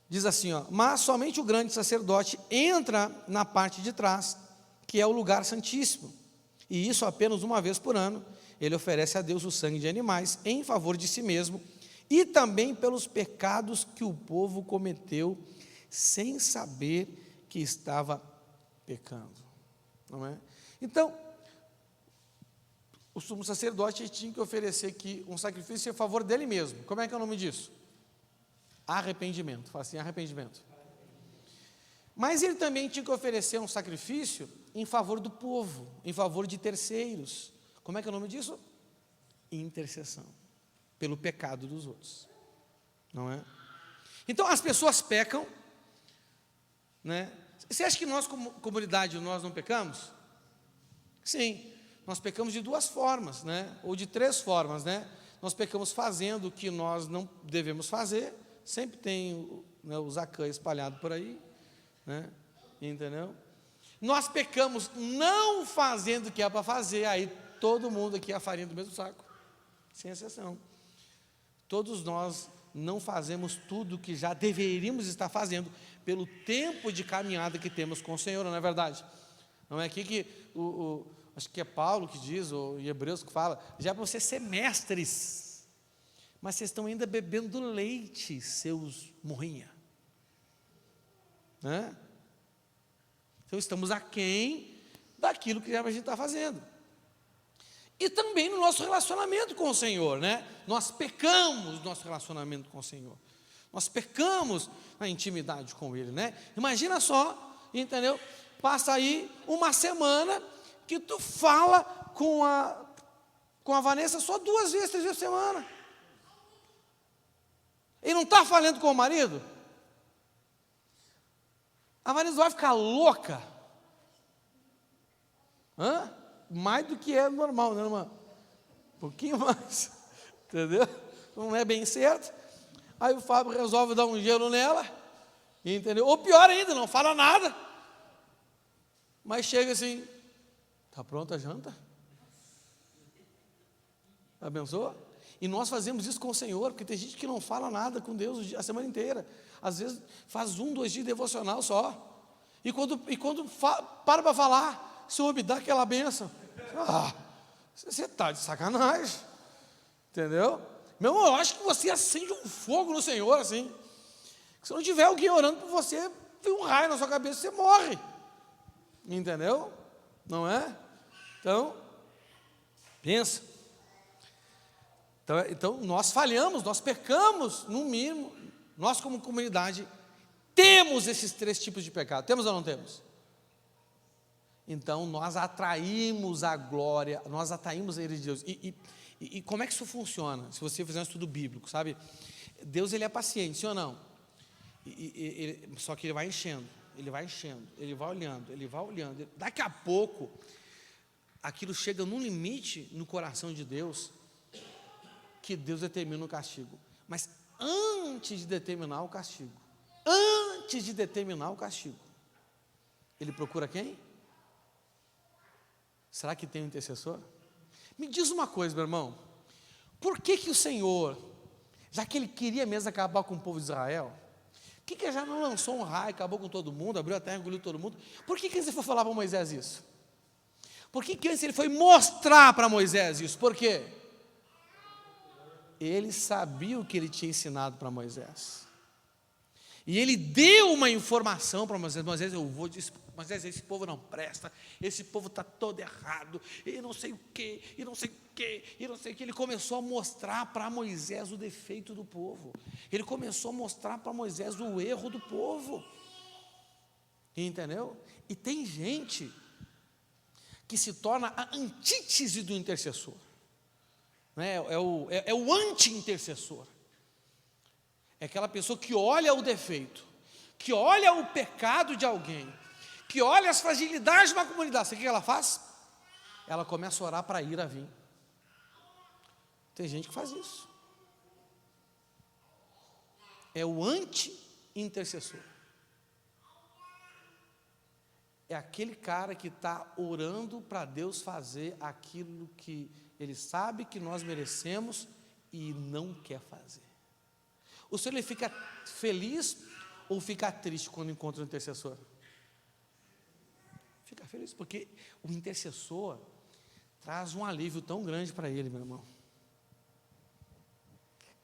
diz assim, ó: mas somente o grande sacerdote entra na parte de trás, que é o lugar santíssimo, e isso apenas uma vez por ano. Ele oferece a Deus o sangue de animais em favor de si mesmo e também pelos pecados que o povo cometeu sem saber que estava pecando, não é? Então, o sumo sacerdote tinha que oferecer aqui um sacrifício em favor dele mesmo. Como é que é o nome disso? Arrependimento. Fala assim, arrependimento. Mas ele também tinha que oferecer um sacrifício em favor do povo, em favor de terceiros. Como é que é o nome disso? Intercessão, pelo pecado dos outros, não é? Então as pessoas pecam, né? Você acha que nós como comunidade, nós não pecamos? Sim, nós pecamos de duas formas, né? Ou de três formas, né? Nós pecamos fazendo o que nós não devemos fazer, sempre tem, né, o Zacã espalhado por aí, né? Entendeu? Nós pecamos não fazendo o que é para fazer, aí todo mundo aqui é a farinha do mesmo saco, sem exceção. Todos nós não fazemos tudo o que já deveríamos estar fazendo, pelo tempo de caminhada que temos com o Senhor, não é verdade? Não é aqui que, acho que é Paulo que diz, ou em Hebreus que fala, já para vocês ser mestres, mas vocês estão ainda bebendo leite, seus morrinha, né? Então estamos aquém daquilo que a gente está fazendo. E também no nosso relacionamento com o Senhor, né? Nós pecamos no nosso relacionamento com o Senhor. Nós pecamos na intimidade com Ele, né? Imagina só, entendeu? Passa aí uma semana que tu fala com a Vanessa só 2 vezes, 3 vezes por semana. E não está falando com o marido? A Vanessa vai ficar louca. Hã? Mais do que é normal, né, irmã? Um pouquinho mais. Entendeu? Não é bem certo. Aí o Fábio resolve dar um gelo nela. Entendeu? Ou pior ainda, não fala nada. Mas chega assim, está pronta a janta? Abençoa? E nós fazemos isso com o Senhor, porque tem gente que não fala nada com Deus a semana inteira. Às vezes faz 1, 2 dias de devocional só. E quando para falar, o Senhor me dá aquela bênção. Você está de sacanagem. Entendeu? Meu irmão, eu acho que você acende um fogo no Senhor, assim. Se não tiver alguém orando por você, vem um raio na sua cabeça e você morre. Entendeu? Não é? Então, pensa. Então, nós falhamos, nós pecamos, no mínimo. Nós, como comunidade, temos esses 3 tipos de pecado. Temos ou não temos? Então, nós atraímos a glória, nós atraímos a ira de Deus. E como é que isso funciona? Se você fizer um estudo bíblico, sabe? Deus, ele é paciente, sim ou não? Só que ele vai enchendo, ele vai olhando. Daqui a pouco, aquilo chega num limite no coração de Deus, que Deus determina o castigo. Mas antes de determinar o castigo, Ele procura quem? Será que tem um intercessor? Me diz uma coisa, meu irmão. Por que o Senhor, já que Ele queria mesmo acabar com o povo de Israel, por que Ele já não lançou um raio, acabou com todo mundo, abriu a terra, engoliu todo mundo? Por que Ele foi falar para Moisés isso? Por que antes Ele foi mostrar para Moisés isso? Por quê? Ele sabia o que Ele tinha ensinado para Moisés. E Ele deu uma informação para Moisés. Moisés, esse povo não presta, esse povo está todo errado, e não sei o que. Ele começou a mostrar para Moisés o defeito do povo. Ele começou a mostrar para Moisés o erro do povo. Entendeu? E tem gente que se torna a antítese do intercessor. É o anti-intercessor. É aquela pessoa que olha o defeito, que olha o pecado de alguém, que olha as fragilidades de uma comunidade. Sabe o que ela faz? Ela começa a orar para a ira vir. Tem gente que faz isso. É o anti-intercessor. É aquele cara que está orando para Deus fazer aquilo que Ele sabe que nós merecemos e não quer fazer. O senhor, ele fica feliz ou fica triste quando encontra o intercessor? Fica feliz, porque o intercessor traz um alívio tão grande para ele, meu irmão,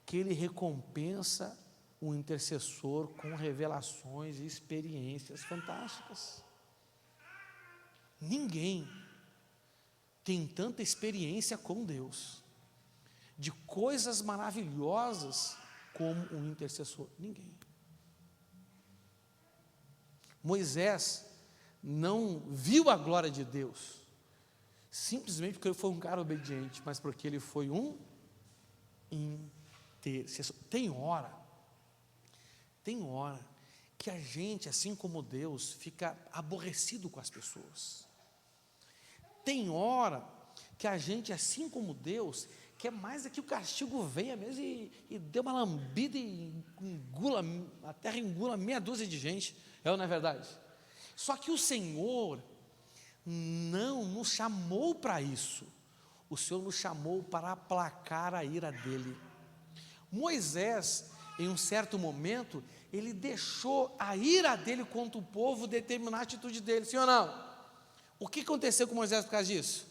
que ele recompensa o intercessor com revelações e experiências fantásticas. Ninguém tem tanta experiência com Deus, de coisas maravilhosas, como um intercessor. Ninguém. Moisés não viu a glória de Deus simplesmente porque ele foi um cara obediente, mas porque ele foi um intercessor. Tem hora que a gente, assim como Deus, fica aborrecido com as pessoas. Tem hora que a gente, assim como Deus, quer mais é que o castigo venha mesmo e dê uma lambida e engula, a terra engula meia dúzia de gente. É ou não é verdade? Só que o Senhor não nos chamou para isso. O Senhor nos chamou para aplacar a ira dele. Moisés, em um certo momento, ele deixou a ira dele contra o povo determinar a atitude dele, sim ou não? O que aconteceu com Moisés por causa disso?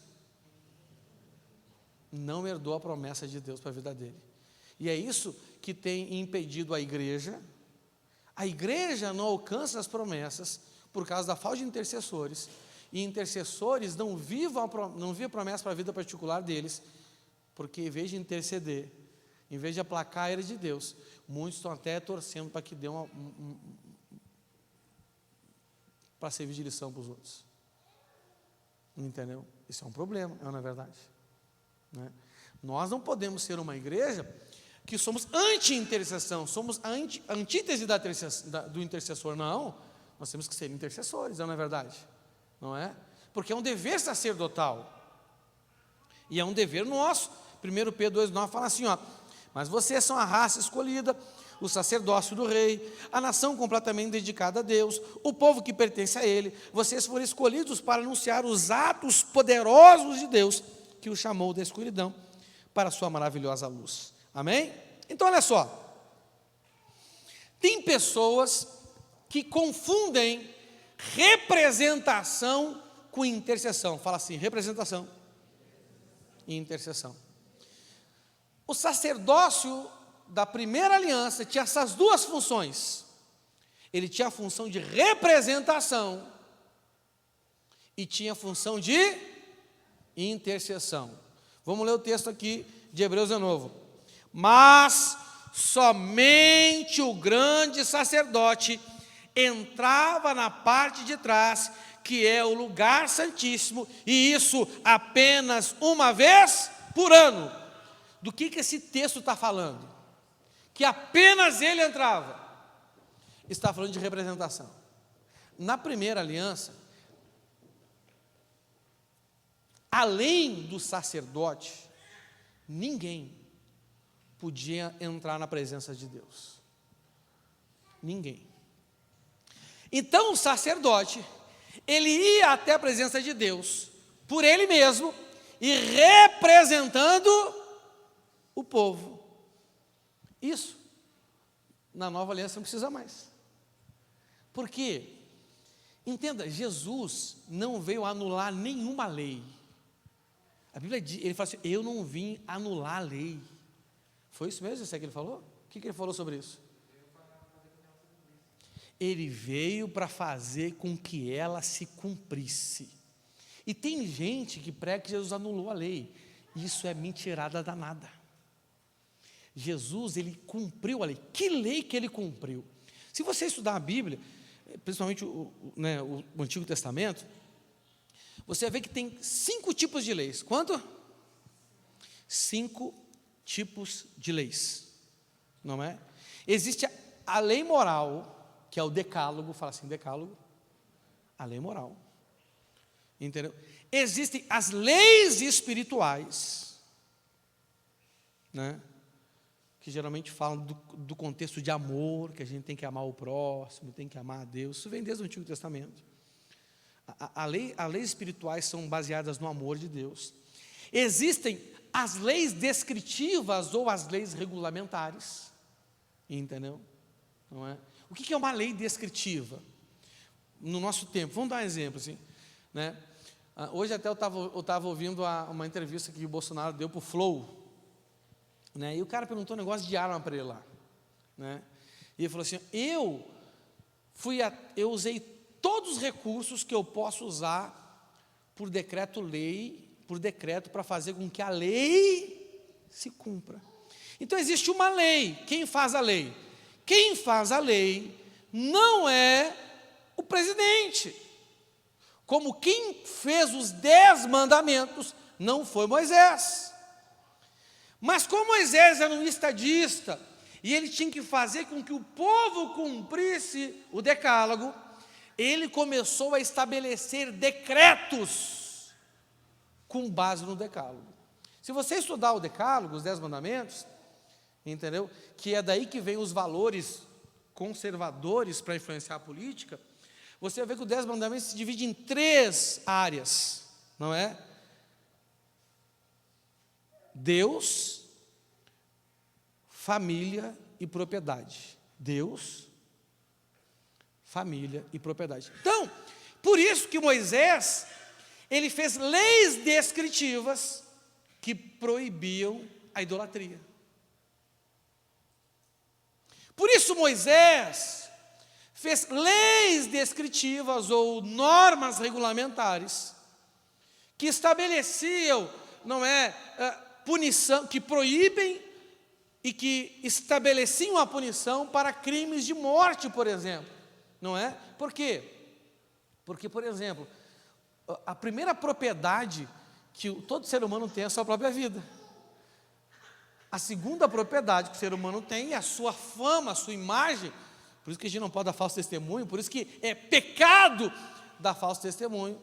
Não herdou a promessa de Deus para a vida dele. E é isso que tem impedido a igreja. A igreja não alcança as promessas por causa da falta de intercessores. E intercessores não vivem a promessa para a vida particular deles, porque em vez de interceder, em vez de aplacar a ira de Deus, muitos estão até torcendo para que dê para servir de lição para os outros. Entendeu? Isso é um problema, não é verdade? Né? Nós não podemos ser uma igreja que somos anti-intercessão, somos a antítese do intercessor. Não, nós temos que ser intercessores, não é verdade? Não é? Porque é um dever sacerdotal, e é um dever nosso. 1 Pedro 2,9 fala assim, ó: mas vocês são a raça escolhida, o sacerdócio do rei, a nação completamente dedicada a Deus, o povo que pertence a Ele. Vocês foram escolhidos para anunciar os atos poderosos de Deus, que o chamou da escuridão para a sua maravilhosa luz. Amém? Então olha só, tem pessoas que confundem representação com intercessão. Fala assim, representação e intercessão. O sacerdócio da primeira aliança tinha essas duas funções. Ele tinha a função de representação e tinha a função de intercessão. Vamos ler o texto aqui de Hebreus de novo. Mas somente o grande sacerdote entrava na parte de trás, que é o lugar santíssimo, e isso apenas uma vez por ano. Do que esse texto está falando? Que apenas ele entrava. Está falando de representação. Na primeira aliança, além do sacerdote, ninguém podia entrar na presença de Deus. Ninguém. Então o sacerdote, ele ia até a presença de Deus, por ele mesmo, e representando o povo. Isso, na nova aliança não precisa mais. Por quê? Entenda, Jesus não veio anular nenhuma lei. A Bíblia diz, ele fala assim, eu não vim anular a lei. Foi isso mesmo, isso é que ele falou? O que ele falou sobre isso? Ele veio para fazer com que ela se cumprisse. E tem gente que prega que Jesus anulou a lei. Isso é mentirada danada. Jesus, ele cumpriu a lei. Que lei que ele cumpriu? Se você estudar a Bíblia, principalmente o Antigo Testamento, você vê que tem 5 tipos de leis. Quanto? 5 tipos de leis. Não é? Existe a lei moral, que é o decálogo, fala assim, decálogo, a lei moral. Entendeu? Existem as leis espirituais, né? Que geralmente falam do contexto de amor, que a gente tem que amar o próximo, tem que amar a Deus. Isso vem desde o Antigo Testamento. As leis espirituais são baseadas no amor de Deus. Existem as leis descritivas ou as leis regulamentares. Entendeu? Não é? O que é uma lei descritiva? No nosso tempo, vamos dar um exemplo assim, né? Hoje até eu estava ouvindo uma entrevista que o Bolsonaro deu para o Flow, né? E o cara perguntou um negócio de arma para ele lá, né? E ele falou assim, eu usei todos os recursos que eu posso usar por decreto-lei, por decreto, para fazer com que a lei se cumpra. Então existe uma lei. Quem faz a lei? Quem faz a lei não é o presidente. Como quem fez os 10 mandamentos não foi Moisés. Mas como Moisés era um estadista, e ele tinha que fazer com que o povo cumprisse o decálogo, ele começou a estabelecer decretos com base no decálogo. Se você estudar o decálogo, os 10 mandamentos, entendeu? Que é daí que vem os valores conservadores para influenciar a política, você vai ver que os 10 mandamentos se dividem em 3 áreas, não é? Deus, família e propriedade. Deus, família e propriedade. Então, por isso que Moisés, ele fez leis descritivas que proibiam a idolatria. Por isso Moisés fez leis descritivas ou normas regulamentares que estabeleciam, não é, punição, que proíbem e que estabeleciam a punição para crimes de morte, por exemplo, não é? Por quê? Porque, por exemplo, a primeira propriedade que todo ser humano tem é a sua própria vida. A segunda propriedade que o ser humano tem é a sua fama, a sua imagem. Por isso que a gente não pode dar falso testemunho, por isso que é pecado dar falso testemunho,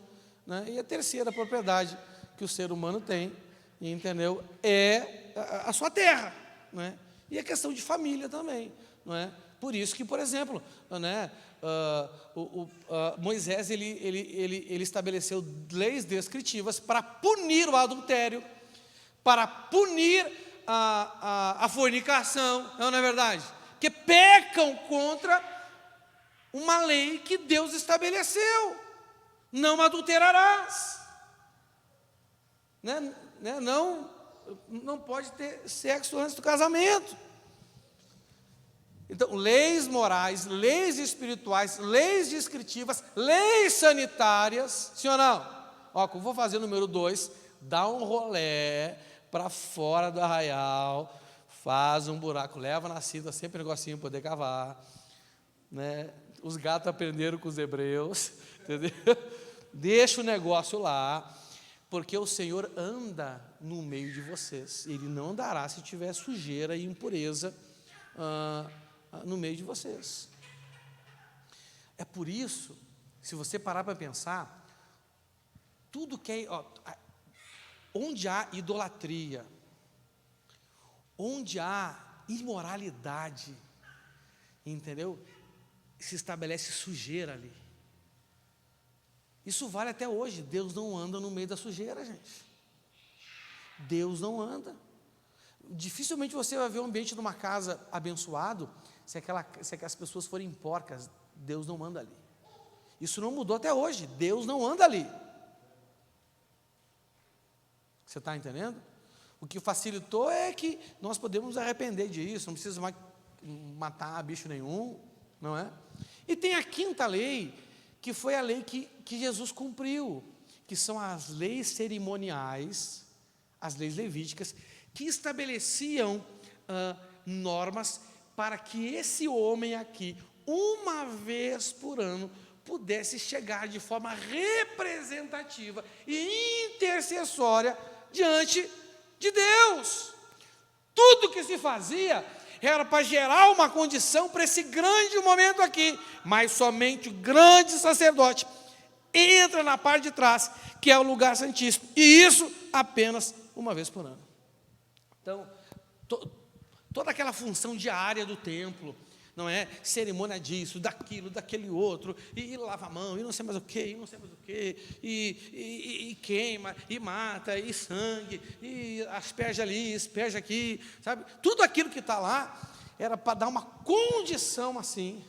né? E a terceira propriedade que o ser humano tem, entendeu? É a sua terra, né? E a questão de família também, não é? Por isso que, por exemplo, né, Moisés ele estabeleceu leis descritivas para punir o adultério, para punir a fornicação, não é verdade? Que pecam contra uma lei que Deus estabeleceu. Não adulterarás, né? Não pode ter sexo antes do casamento. Então, leis morais, leis espirituais, leis descritivas, leis sanitárias, sim ou não? Ó, eu vou fazer o número 2, dá um rolé para fora do arraial, faz um buraco, leva na cinta sempre um negocinho para poder cavar, né? Os gatos aprenderam com os hebreus, entendeu? Deixa o negócio lá, porque o Senhor anda no meio de vocês. Ele não andará se tiver sujeira e impureza no meio de vocês. É por isso, se você parar para pensar, tudo que é, onde há idolatria, onde há imoralidade, entendeu? Se estabelece sujeira ali. Isso vale até hoje. Deus não anda no meio da sujeira, gente. Deus não anda. Dificilmente você vai ver um ambiente de uma casa abençoado se aquelas pessoas forem porcas. Deus não anda ali. Isso não mudou até hoje. Deus não anda ali. Você está entendendo? O que facilitou é que nós podemos nos arrepender disso, não precisa mais matar bicho nenhum, não é? E tem a quinta lei, que foi a lei que Jesus cumpriu, que são as leis cerimoniais, as leis levíticas, que estabeleciam normas para que esse homem aqui, uma vez por ano, pudesse chegar de forma representativa e intercessória diante de Deus. Tudo que se fazia era para gerar uma condição para esse grande momento aqui, mas somente o grande sacerdote entra na parte de trás, que é o lugar santíssimo, e isso apenas uma vez por ano. Então, toda aquela função diária do templo, não é? Cerimônia disso, daquilo, daquele outro, e lava a mão, e não sei mais o que, e não sei mais o que, e queima, e mata, e sangue, e asperge ali, asperge aqui, sabe? Tudo aquilo que está lá era para dar uma condição assim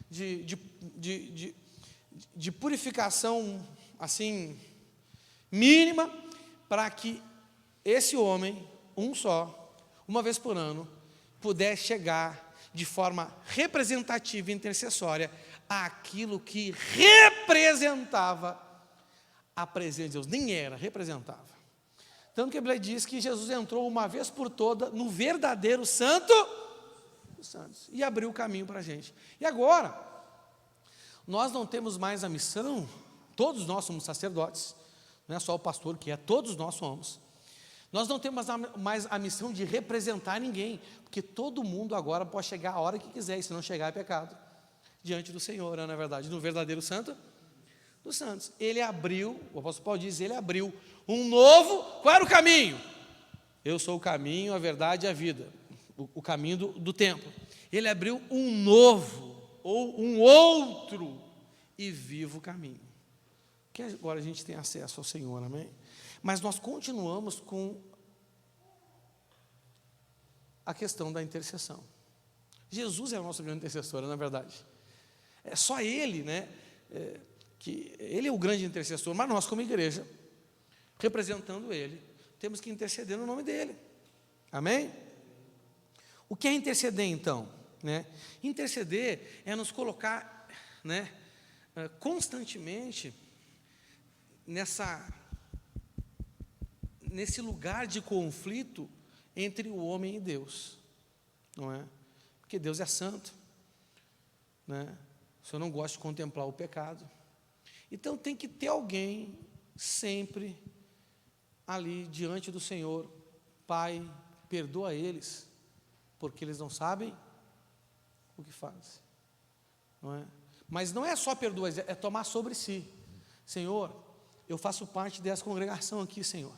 de purificação assim mínima, para que esse homem, um só, uma vez por ano, pudesse chegar de forma representativa e intercessória àquilo que representava a presença de Deus, nem era, representava. Tanto que a Bíblia diz que Jesus entrou uma vez por toda no verdadeiro santo dos santos e abriu o caminho para a gente. E agora, nós não temos mais a missão, todos nós somos sacerdotes, não é só o pastor que é, todos nós somos. Nós não temos mais a missão de representar ninguém, porque todo mundo agora pode chegar a hora que quiser, e se não chegar é pecado, diante do Senhor, não é verdade? No verdadeiro santo dos santos. Ele abriu, o apóstolo Paulo diz, ele abriu um novo, qual era o caminho? Eu sou o caminho, a verdade e a vida, o caminho do tempo. Ele abriu um novo, ou um outro, e vivo caminho, que agora a gente tem acesso ao Senhor, amém? Mas nós continuamos com a questão da intercessão. Jesus é o nosso grande intercessor, não é verdade? É só Ele, né? Que Ele é o grande intercessor, mas nós como igreja, representando Ele, temos que interceder no nome dEle, amém? O que é interceder então? Né? Interceder é nos colocar, né, constantemente nesse lugar de conflito entre o homem e Deus, não é? Porque Deus é santo, né? O Senhor não gosta de contemplar o pecado, então tem que ter alguém sempre ali diante do Senhor. Pai, perdoa eles, porque eles não sabem o que fazem, não é? Mas não é só perdoar, é tomar sobre si. Senhor, eu faço parte dessa congregação aqui, Senhor,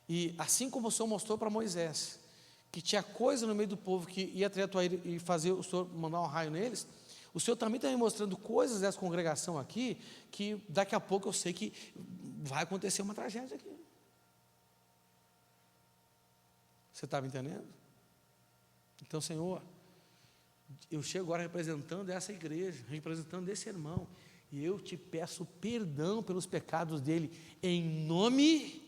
e assim como o Senhor mostrou para Moisés, que tinha coisa no meio do povo que ia atuar e fazer o Senhor mandar um raio neles, o Senhor também está me mostrando coisas dessa congregação aqui, que daqui a pouco eu sei que vai acontecer uma tragédia aqui. Você está me entendendo? Então, Senhor, eu chego agora representando essa igreja, representando esse irmão, e eu te peço perdão pelos pecados dele, em nome.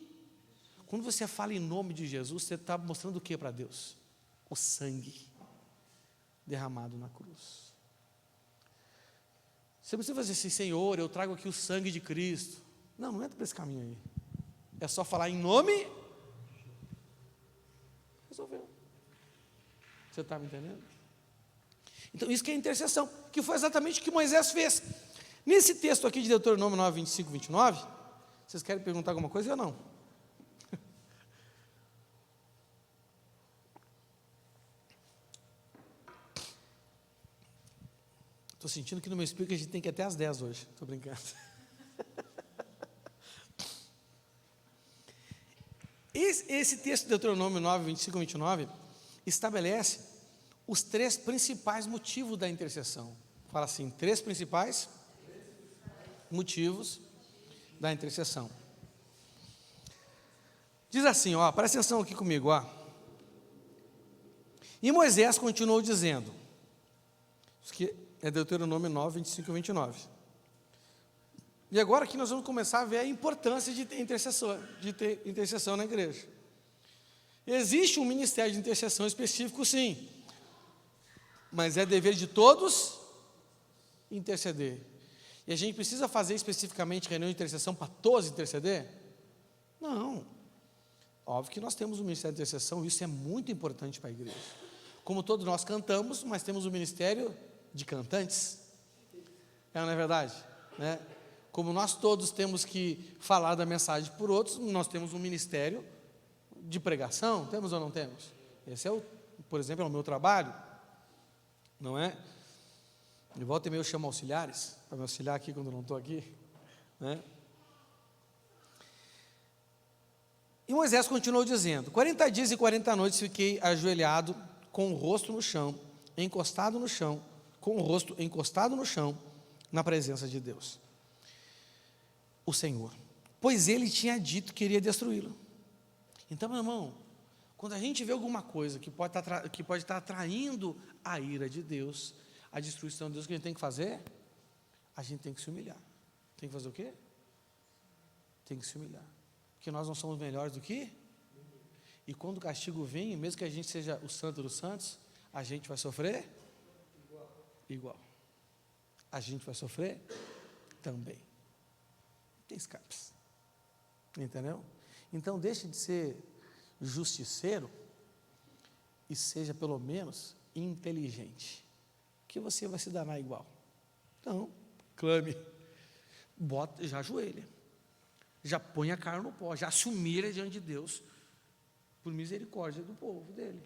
Quando você fala em nome de Jesus, você está mostrando o que para Deus? O sangue derramado na cruz. Você não precisa fazer assim, Senhor, eu trago aqui o sangue de Cristo. Não, não entra por esse caminho aí. É só falar em nome. Resolveu. Você está me entendendo? Então, isso que é intercessão, que foi exatamente o que Moisés fez. Nesse texto aqui de Deuteronômio 9, 25 e 29, vocês querem perguntar alguma coisa ou não? Estou sentindo que no meu espírito a gente tem que ir até às 10 hoje. Estou brincando. Esse texto de Deuteronômio 9, 25 e 29 estabelece os 3 principais motivos da intercessão. Fala assim, 3 principais motivos da intercessão. Diz assim, ó, presta atenção aqui comigo, ó. E Moisés continuou dizendo, isso aqui é Deuteronômio 9, 25 e 29. E agora aqui nós vamos começar a ver a importância de ter intercessão na igreja. Existe um ministério de intercessão específico, sim, mas é dever de todos interceder. E a gente precisa fazer especificamente reunião de intercessão para todos interceder? Não. Óbvio que nós temos um ministério de intercessão, isso é muito importante para a igreja. Como todos nós cantamos, mas temos um ministério de cantantes. Não é verdade? Né? Como nós todos temos que falar da mensagem por outros, nós temos um ministério de pregação, temos ou não temos? Esse é, por exemplo, é o meu trabalho, não é? De volta e meia eu chamo auxiliares, para me auxiliar aqui quando eu não estou aqui, né? E Moisés continuou dizendo, 40 dias e 40 noites fiquei ajoelhado, com o rosto no chão, encostado no chão, com o rosto encostado no chão, na presença de Deus, o Senhor, pois ele tinha dito que iria destruí-lo. Então, meu irmão, quando a gente vê alguma coisa que pode estar atraindo a ira de Deus, a destruição de Deus, o que a gente tem que fazer? A gente tem que se humilhar. Tem que fazer o quê? Tem que se humilhar. Porque nós não somos melhores do que? E quando o castigo vem, mesmo que a gente seja o santo dos santos, a gente vai sofrer? Igual. A gente vai sofrer? Também. tem escapes. Entendeu? Então, deixe de ser justiceiro e seja, pelo menos, inteligente, que você vai se danar igual. Então, clame, já ajoelha, já põe a cara no pó, já se humilha diante de Deus, por misericórdia do povo dele.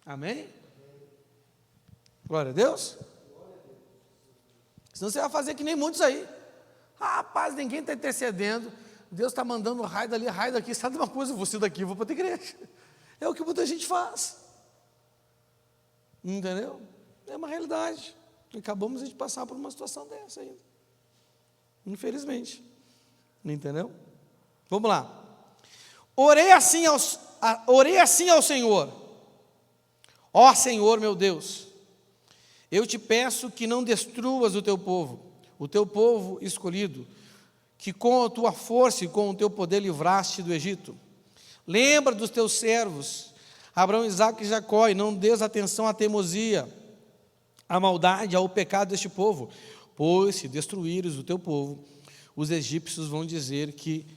Amém? Glória a Deus. Senão você vai fazer que nem muitos aí. Rapaz, ninguém está intercedendo, Deus está mandando raio dali, raio daqui, sabe de uma coisa, eu vou sair daqui, vou para outra igreja. É o que muita gente faz. Entendeu? É uma realidade. Acabamos de passar por uma situação dessa ainda. Infelizmente. Entendeu? Vamos lá. Orei assim ao Senhor. Ó Senhor meu Deus, eu te peço que não destruas o teu povo escolhido, que com a tua força e com o teu poder livraste do Egito. Lembra dos teus servos, Abraão, Isaque e Jacó, e não des atenção à teimosia, à maldade, ao pecado deste povo, pois se destruíres o teu povo, os egípcios vão dizer que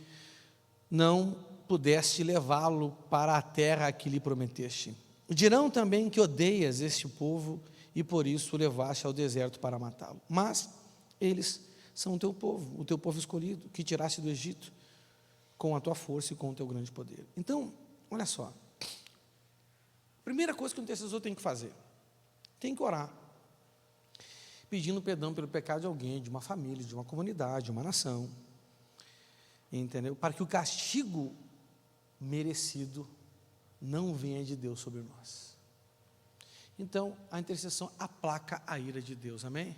não pudeste levá-lo para a terra que lhe prometeste. Dirão também que odeias este povo e por isso o levaste ao deserto para matá-lo. Mas eles são o teu povo escolhido, que tiraste do Egito com a tua força e com o teu grande poder. Então, olha só, primeira coisa que o intercessor tem que fazer, tem que orar, pedindo perdão pelo pecado de alguém, de uma família, de uma comunidade, de uma nação, entendeu? Para que o castigo merecido não venha de Deus sobre nós. Então, a intercessão aplaca a ira de Deus, amém?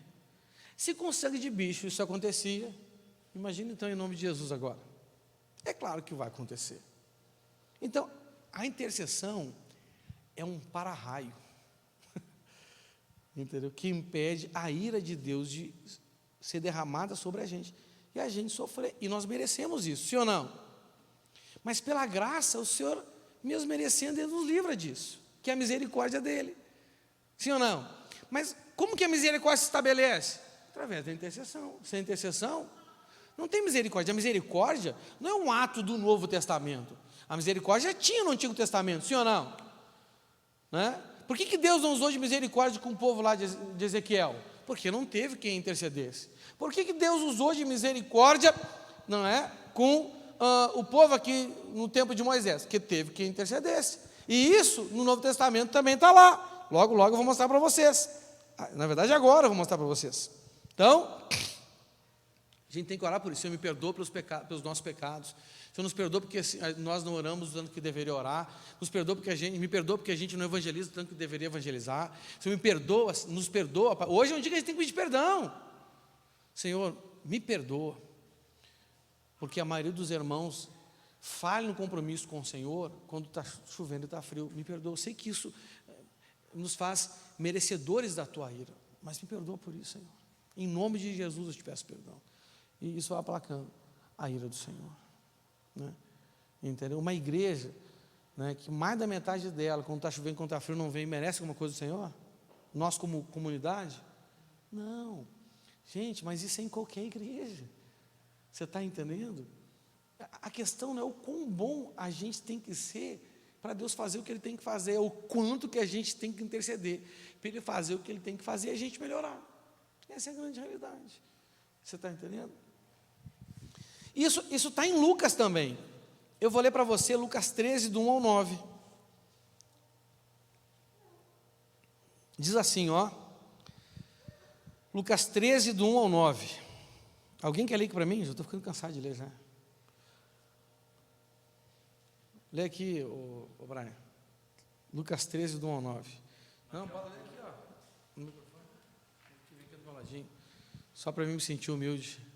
Se com sangue de bicho isso acontecia, imagine então em nome de Jesus agora. É claro que vai acontecer. Então, a intercessão é um para-raio, entendeu? Que impede a ira de Deus de ser derramada sobre a gente e a gente sofrer. E nós merecemos isso, sim ou não? Mas pela graça, o Senhor, mesmo merecendo, Ele nos livra disso, que é a misericórdia dEle. Sim ou não? Mas como que a misericórdia se estabelece? Através da intercessão. Sem intercessão, não tem misericórdia. A misericórdia não é um ato do Novo Testamento. A misericórdia já tinha no Antigo Testamento, sim ou não? Né? Por que Deus não usou de misericórdia com o povo lá de Ezequiel? Porque não teve quem intercedesse. Por que Deus usou de misericórdia, não é, com o povo aqui no tempo de Moisés? Porque teve quem intercedesse. E isso no Novo Testamento também está lá. Logo, logo eu vou mostrar para vocês. Na verdade, agora eu vou mostrar para vocês. Então, a gente tem que orar por isso. Senhor, me perdoa pelos nossos pecados. Senhor, nos perdoa porque nós não oramos tanto que deveria orar. Me perdoa porque a gente não evangeliza tanto que deveria evangelizar. Senhor, me perdoa, nos perdoa. Hoje é um dia que a gente tem que pedir perdão. Senhor, me perdoa, porque a maioria dos irmãos falha no compromisso com o Senhor quando está chovendo e está frio. Me perdoa, eu sei que isso nos faz merecedores da tua ira, mas me perdoa por isso, Senhor. Em nome de Jesus eu te peço perdão. E isso vai aplacando a ira do Senhor, né? Entendeu? Uma igreja, né, que mais da metade dela, quando está chovendo, quando está frio, não vem, merece alguma coisa do Senhor? Nós como comunidade? Não. Gente, mas isso é em qualquer igreja. Você está entendendo? A questão não é o quão bom a gente tem que ser para Deus fazer o que Ele tem que fazer, é o quanto que a gente tem que interceder para Ele fazer o que Ele tem que fazer e a gente melhorar. Essa é a grande realidade. Você está entendendo? Isso está em Lucas também. Eu vou ler para você Lucas 13, do 1 ao 9. Diz assim, ó. Lucas 13, do 1 ao 9. Alguém quer ler aqui para mim? Já estou ficando cansado de ler já. Lê aqui, ô Brian. Lucas 13, do 1 ao 9. Não, pode ler aqui, ó. No microfone. Aqui do meu ladinho. Só para mim me sentir humilde.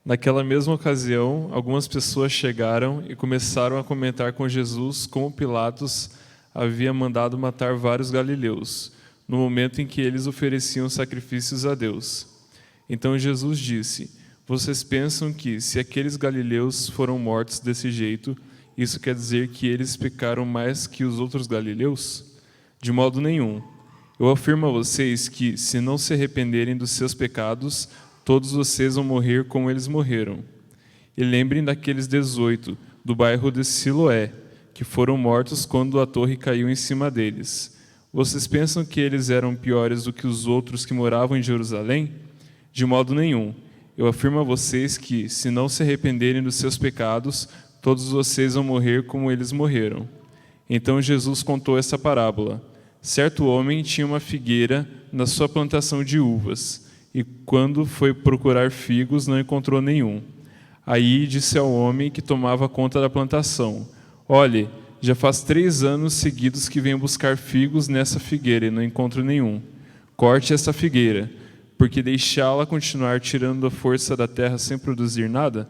Naquela mesma ocasião, algumas pessoas chegaram e começaram a comentar com Jesus como Pilatos havia mandado matar vários galileus, no momento em que eles ofereciam sacrifícios a Deus. Então Jesus disse: vocês pensam que, se aqueles galileus foram mortos desse jeito, isso quer dizer que eles pecaram mais que os outros galileus? De modo nenhum. Eu afirmo a vocês que, se não se arrependerem dos seus pecados, todos vocês vão morrer como eles morreram. E lembrem daqueles 18 do bairro de Siloé, que foram mortos quando a torre caiu em cima deles. Vocês pensam que eles eram piores do que os outros que moravam em Jerusalém? De modo nenhum. Eu afirmo a vocês que, se não se arrependerem dos seus pecados, todos vocês vão morrer como eles morreram. Então Jesus contou essa parábola. Certo homem tinha uma figueira na sua plantação de uvas, e quando foi procurar figos, não encontrou nenhum. Aí disse ao homem que tomava conta da plantação: olhe, já faz 3 anos seguidos que venho buscar figos nessa figueira e não encontro nenhum. Corte essa figueira, porque deixá-la continuar tirando a força da terra sem produzir nada?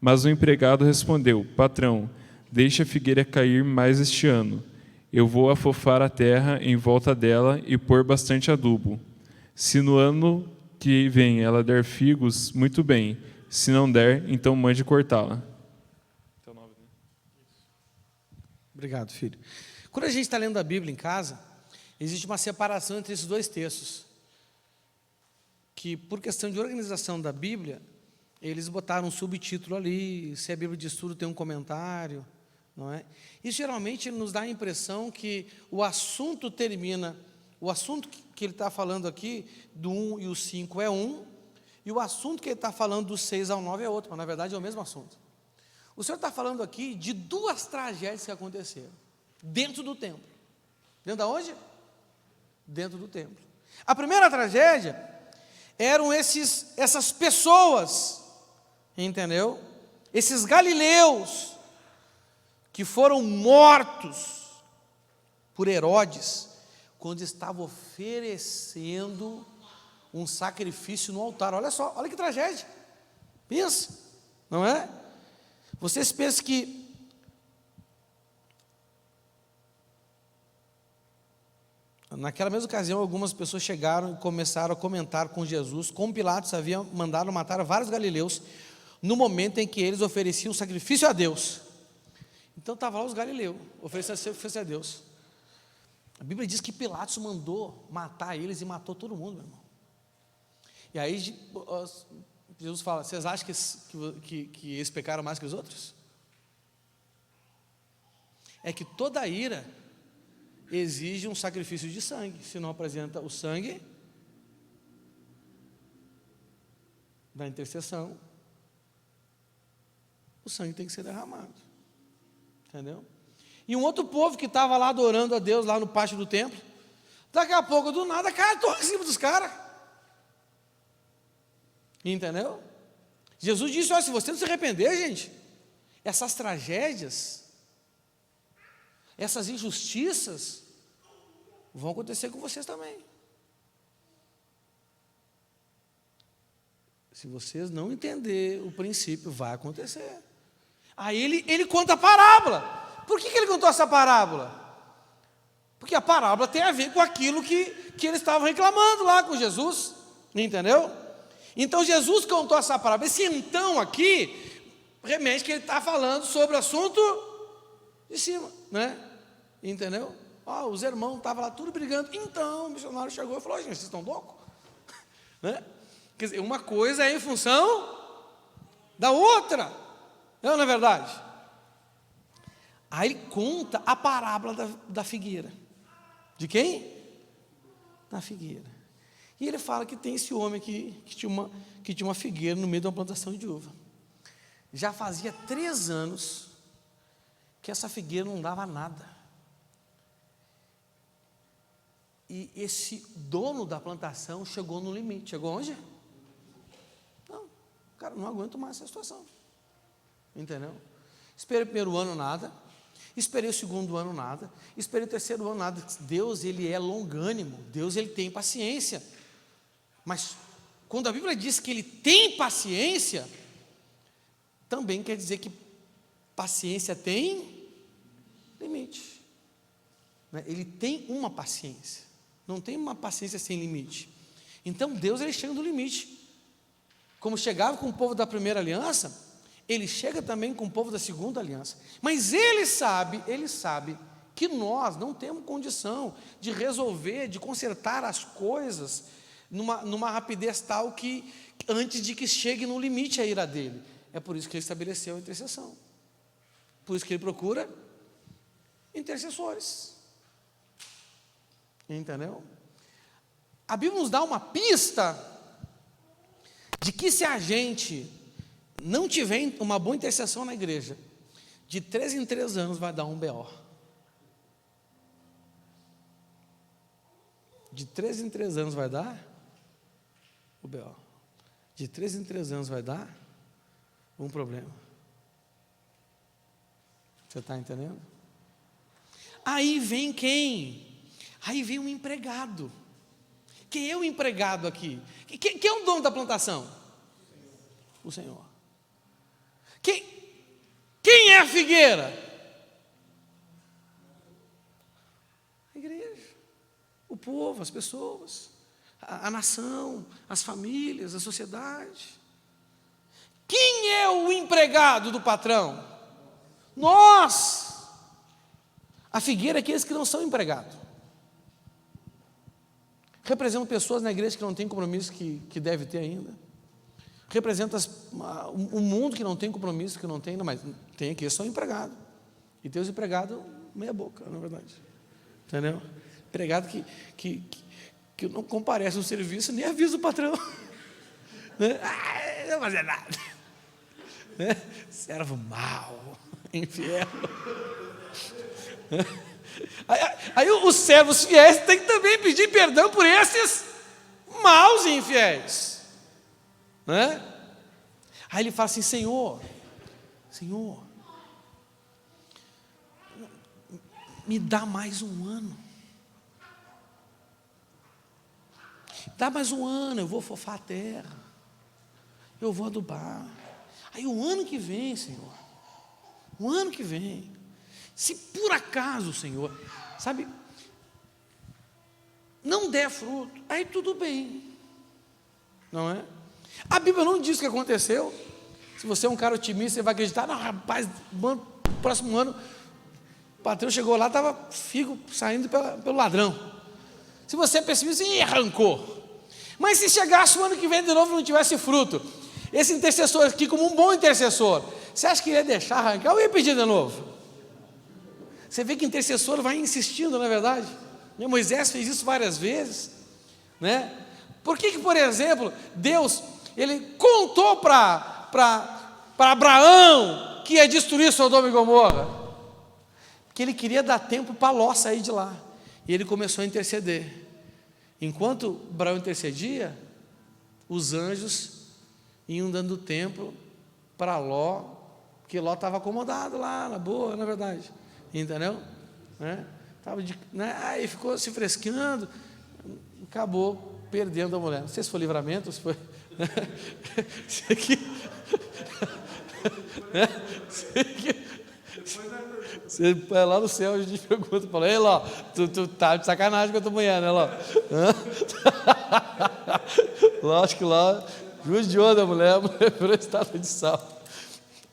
Mas o empregado respondeu: patrão, deixe a figueira cair mais este ano. Eu vou afofar a terra em volta dela e pôr bastante adubo. Se no ano que vem ela der figos, muito bem. Se não der, então mande cortá-la. Obrigado, filho. Quando a gente está lendo a Bíblia em casa, existe uma separação entre esses 2 textos, que por questão de organização da Bíblia, eles botaram um subtítulo ali, se a Bíblia de estudo tem um comentário, não é? Isso geralmente nos dá a impressão que o assunto termina, o assunto que ele está falando aqui, do 1 e o 5 é um, e o assunto que ele está falando do 6 ao 9 é outro, mas na verdade é o mesmo assunto. O Senhor está falando aqui de 2 tragédias que aconteceram dentro do templo. Dentro de onde? Dentro do templo. A primeira tragédia eram essas pessoas, entendeu? Esses galileus que foram mortos por Herodes quando estava oferecendo um sacrifício no altar. Olha só, olha que tragédia. Pensa, não é? Vocês pensam que naquela mesma ocasião algumas pessoas chegaram e começaram a comentar com Jesus como Pilatos havia mandado matar vários galileus no momento em que eles ofereciam sacrifício a Deus. Então estavam lá os galileus oferecendo sacrifício a Deus. A Bíblia diz que Pilatos mandou matar eles e matou todo mundo, meu irmão. E aí Jesus fala: vocês acham que eles pecaram mais que os outros? É que toda ira exige um sacrifício de sangue. Se não apresenta o sangue da intercessão, o sangue tem que ser derramado. Entendeu? E um outro povo que estava lá adorando a Deus, lá no pátio do templo, daqui a pouco, do nada, cai a torre em cima dos caras. Entendeu? Jesus disse: olha, se você não se arrepender, gente, essas tragédias, essas injustiças vão acontecer com vocês também. Se vocês não entenderem o princípio, vai acontecer. Aí ele conta a parábola. Por que ele contou essa parábola? Porque a parábola tem a ver com aquilo que eles estavam reclamando lá com Jesus. Entendeu? Então Jesus contou essa parábola. Esse então aqui remete que ele está falando sobre o assunto de cima, né? Entendeu? Os irmãos estavam lá tudo brigando. Então o missionário chegou e falou: gente, vocês estão loucos? Né? Quer dizer, uma coisa é em função da outra. Não é verdade? Aí ele conta a parábola da figueira. De quem? Da figueira. E ele fala que tem esse homem que tinha uma figueira no meio de uma plantação de uva. Já fazia 3 anos que essa figueira não dava nada. E esse dono da plantação chegou no limite. Chegou onde? Não, cara, não aguento mais essa situação. Entendeu? Esperei o primeiro ano nada, esperei o segundo ano nada, esperei o terceiro ano nada. Deus, ele é longânimo, Deus, ele tem paciência. Mas quando a Bíblia diz que ele tem paciência, também quer dizer que paciência tem limite. Ele tem uma paciência, não tem uma paciência sem limite. Então Deus, ele chega no limite. Como chegava com o povo da primeira aliança, ele chega também com o povo da segunda aliança. Mas ele sabe que nós não temos condição de resolver, de consertar as coisas numa rapidez tal que, antes de que chegue no limite a ira dele. É por isso que ele estabeleceu a intercessão. Por isso que ele procura intercessores. Entendeu? A Bíblia nos dá uma pista de que se a gente não tiver uma boa intercessão na igreja, de 3 em 3 anos vai dar um BO. De 3 em 3 anos vai dar o BO. De 3 em 3 anos vai dar um problema. Você está entendendo? Aí vem quem? Aí vem um empregado. Quem é o empregado aqui? Quem é o dono da plantação? O Senhor. Quem é a figueira? A igreja, o povo, as pessoas, a nação, as famílias, a sociedade. Quem é o empregado do patrão? Nós. A figueira é aqueles que não são empregados. Representam pessoas na igreja que não têm compromisso que deve ter ainda. Representa um mundo que não tem compromisso, que não tem, mas tem aqui, são empregados. E tem os empregados meia boca, na verdade. Entendeu? Empregado que não comparece no serviço, nem avisa o patrão. Né? Não vai fazer nada. Né? Servo mau, infiel. Aí os servos fiéis têm que também pedir perdão por esses maus e infiéis, né? Aí ele fala assim: Senhor, me dá mais um ano. Dá mais um ano, eu vou fofar a terra, eu vou adubar. Aí o ano que vem, Senhor, o ano que vem, se por acaso, Senhor, sabe, não der fruto, aí tudo bem, não é? A Bíblia não diz o que aconteceu. Se você é um cara otimista, você vai acreditar: não, rapaz, próximo ano, o patrão chegou lá, estava figo saindo pelo ladrão. Se você é pessimista, arrancou. Mas se chegasse o ano que vem de novo e não tivesse fruto, esse intercessor aqui, como um bom intercessor, você acha que ia deixar arrancar ou ia pedir de novo? Você vê que intercessor vai insistindo, não é verdade? Moisés fez isso várias vezes, né? Por que, por exemplo, Deus, ele contou para Abraão que ia destruir Sodoma e Gomorra? Porque ele queria dar tempo para Ló sair de lá. E ele começou a interceder. Enquanto Abraão intercedia, os anjos iam dando tempo para Ló, porque Ló estava acomodado lá, na boa, na verdade. Entendeu? Né? Aí ficou se frescando, acabou perdendo a mulher. Não sei se foi livramento, se foi. Você vai lá no céu, a gente pergunta, fala: ei, Ló, tu tá de sacanagem com a tua mulher, né, Ló? Lógico que Ló judiou da mulher, a mulher virou estátua de sal.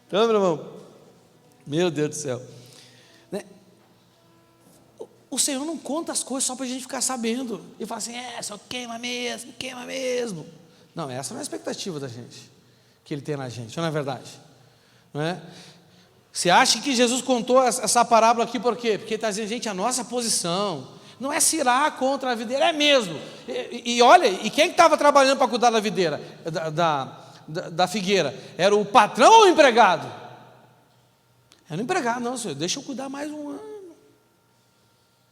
Então, meu irmão, meu Deus do céu. O Senhor não conta as coisas só para a gente ficar sabendo e falar assim: só queima mesmo. Não, essa não é a expectativa da gente, que Ele tem na gente, não é verdade? Não é? Você acha que Jesus contou essa parábola aqui por quê? Porque está dizendo: gente, a nossa posição não é se irar contra a videira, é mesmo. E olha, e quem estava trabalhando para cuidar da videira, da figueira? Era o patrão ou o empregado? Era o empregado. Não, Senhor, deixa eu cuidar mais um ano.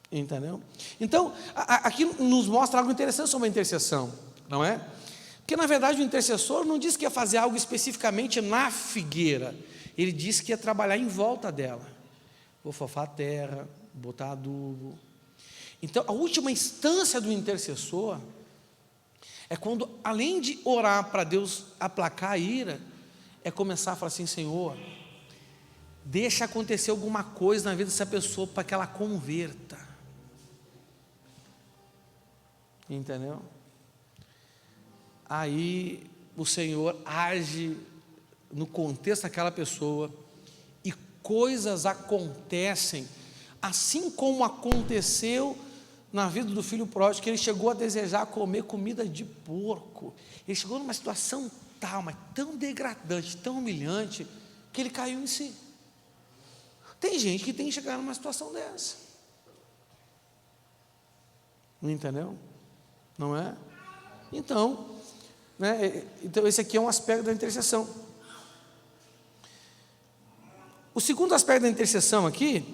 Entendeu? Então, aqui nos mostra algo interessante sobre a intercessão, não é? Porque na verdade o intercessor não disse que ia fazer algo especificamente na figueira, ele disse que ia trabalhar em volta dela. Vou fofar a terra, botar adubo. Então, a última instância do intercessor é quando, além de orar para Deus aplacar a ira, é começar a falar assim: Senhor, deixa acontecer alguma coisa na vida dessa pessoa para que ela converta. Entendeu? Aí o Senhor age no contexto daquela pessoa e coisas acontecem, assim como aconteceu na vida do filho pródigo, que ele chegou a desejar comer comida de porco. Ele chegou numa situação tal, mas tão degradante, tão humilhante, que ele caiu em si. Tem gente que tem que chegar numa situação dessa. Não entendeu? Não é? Então, então esse aqui é um aspecto da intercessão. O segundo aspecto da intercessão aqui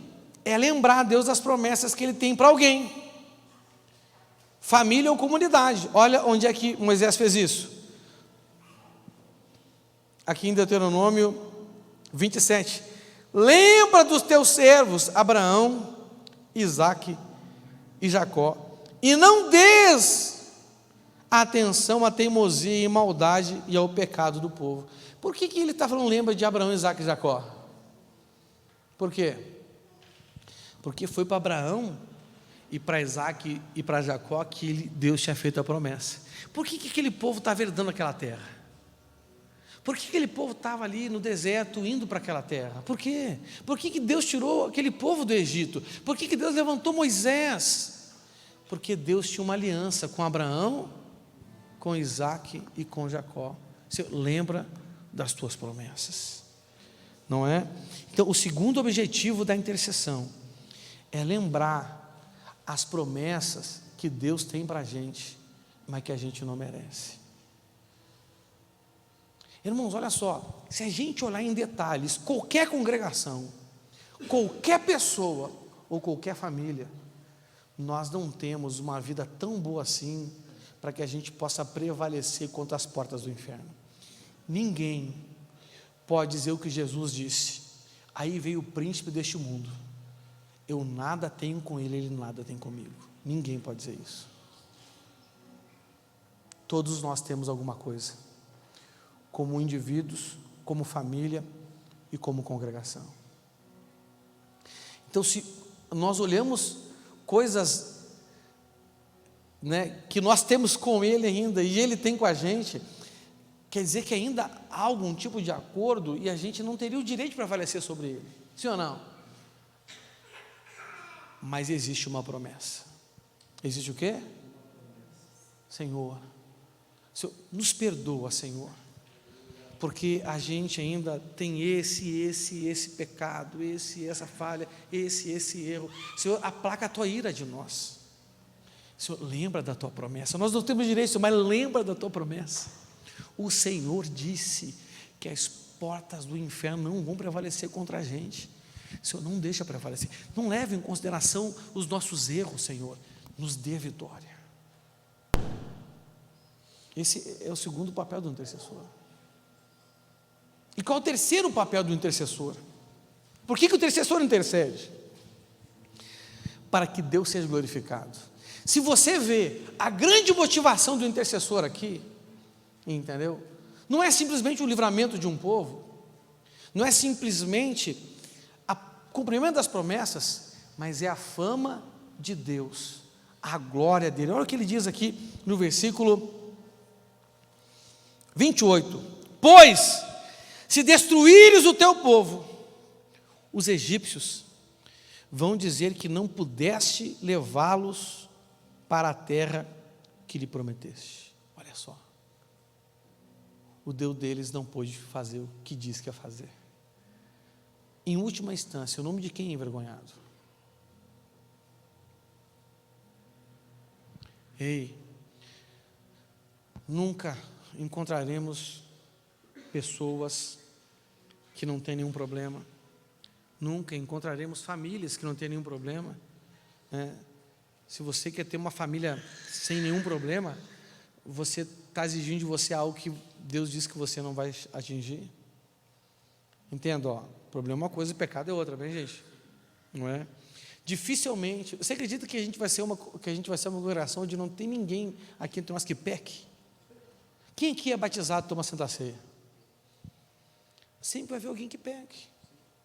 é lembrar a Deus das promessas que Ele tem para alguém, família ou comunidade. Olha onde é que Moisés fez isso. Aqui em Deuteronômio 27. Lembra dos teus servos Abraão, Isaque e Jacó, e não des atenção à teimosia e maldade e ao pecado do povo. Por que ele está falando lembra de Abraão, Isaque e Jacó? Por quê? Porque foi para Abraão e para Isaque e para Jacó que Deus tinha feito a promessa. Por que aquele povo estava herdando aquela terra? Por que aquele povo estava ali no deserto indo para aquela terra? Por quê? Por que Deus tirou aquele povo do Egito? Por que Deus levantou Moisés? Porque Deus tinha uma aliança com Abraão, com Isaque e com Jacó. Você lembra das tuas promessas, não é? Então, o segundo objetivo da intercessão é lembrar as promessas que Deus tem para a gente, mas que a gente não merece. Irmãos, olha só, se a gente olhar em detalhes, qualquer congregação, qualquer pessoa ou qualquer família, nós não temos uma vida tão boa assim para que a gente possa prevalecer contra as portas do inferno. Ninguém pode dizer o que Jesus disse: aí veio o príncipe deste mundo, eu nada tenho com ele, ele nada tem comigo. Ninguém pode dizer isso. Todos nós temos alguma coisa, como indivíduos, como família e como congregação. Então, se nós olhamos coisas, que nós temos com Ele ainda, e Ele tem com a gente, quer dizer que ainda há algum tipo de acordo, e a gente não teria o direito de prevalecer sobre Ele, sim ou não? Mas existe uma promessa. Existe o quê? Senhor, nos perdoa, Senhor, porque a gente ainda tem esse pecado, essa falha, esse erro. Senhor, aplaca a tua ira de nós. Senhor, lembra da tua promessa. Nós não temos direito, mas lembra da tua promessa. O Senhor disse que as portas do inferno não vão prevalecer contra a gente. Senhor, não deixa prevalecer. Não leve em consideração os nossos erros, Senhor. Nos dê vitória. Esse é o segundo papel do intercessor. E qual é o terceiro papel do intercessor? Por que o intercessor intercede? Para que Deus seja glorificado. Se você vê a grande motivação do intercessor aqui, entendeu? Não é simplesmente o livramento de um povo, não é simplesmente o cumprimento das promessas, mas é a fama de Deus, a glória dele. Olha o que ele diz aqui no versículo 28. Pois, se destruíres o teu povo, os egípcios vão dizer que não pudeste levá-los para a terra que lhe prometeste. Olha só, o Deus deles não pôde fazer o que disse que ia fazer. Em última instância, o nome de quem é envergonhado? Ei, nunca encontraremos pessoas que não têm nenhum problema, nunca encontraremos famílias que não têm nenhum problema, Se você quer ter uma família sem nenhum problema, você está exigindo de você algo que Deus disse que você não vai atingir. Entenda, problema é uma coisa e pecado é outra, bem, gente? Não é? Dificilmente, você acredita que a gente vai ser uma congregação onde não tem ninguém aqui entre nós que peque? Quem aqui é batizado e toma Santa Ceia? Sempre vai ver alguém que peque,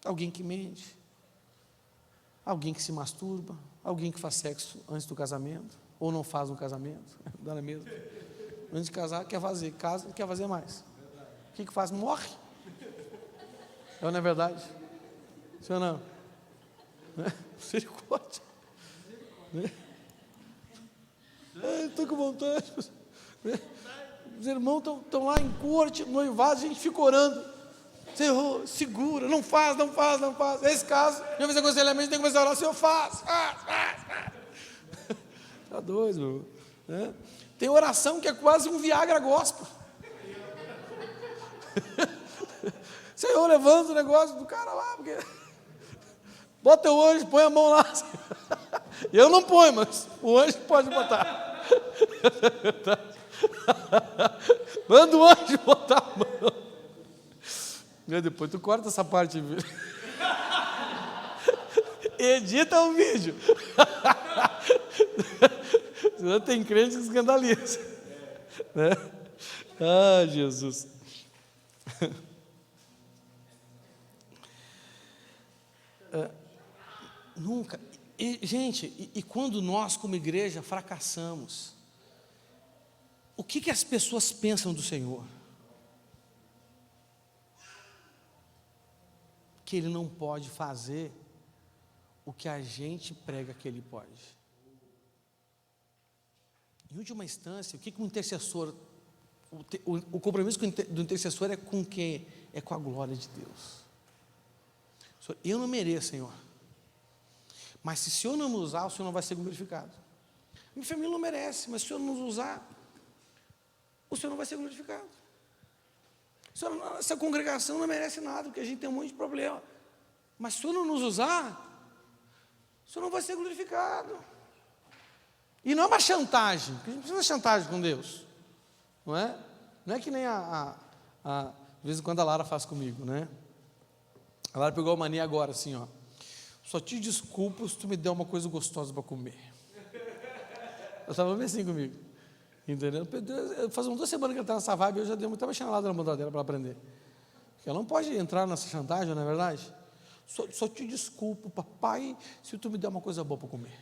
alguém que mente, alguém que se masturba, alguém que faz sexo antes do casamento, ou não faz no casamento, dá na mesma. Antes de casar, quer fazer, casa, quer fazer mais. O que faz? Morre. Não é verdade? Sim ou não? Misericórdia. Estou com vontade. Os irmãos estão lá em corte, noivado, a gente fica orando. Senhor, segura, não faz. Esse caso, eu fiz aconselhamento, tem que começar a orar, Senhor, faz. Está doido, meu. Tem oração que é quase um Viagra gospel. Senhor, levanta o negócio do cara lá, porque... Bota o anjo, põe a mão lá. Eu não ponho, mas o anjo pode botar. Manda o anjo botar a mão. E depois tu corta essa parte. Edita o vídeo. Senão tem crente que escandaliza. Né? Ah, Jesus. Nunca. Gente, quando nós como igreja fracassamos, o que as pessoas pensam do Senhor? Que Ele não pode fazer o que a gente prega que Ele pode. Em última instância, o que um intercessor, o compromisso do intercessor é com quem? É com a glória de Deus. Eu não mereço, Senhor. Mas se o Senhor não me usar, o Senhor não vai ser glorificado. Minha família não merece, mas se o Senhor nos usar, o Senhor não vai ser glorificado. Essa congregação não merece nada, porque a gente tem um monte de problema. Mas se o Senhor não nos usar, o Senhor não vai ser glorificado. E não é uma chantagem, porque a gente precisa de chantagem com Deus. Não é? Não é que nem de vez em quando a Lara faz comigo, né? A Lara pegou a mania agora, assim, ó. Só te desculpo se tu me der uma coisa gostosa para comer. Ela estava bem assim comigo. Entendeu? Faz umas 2 semanas que ela está nessa vibe, eu já dei muita chinelada na bunda dela para aprender. Porque ela não pode entrar nessa chantagem, não é verdade? Só te desculpo, papai, se tu me der uma coisa boa para comer.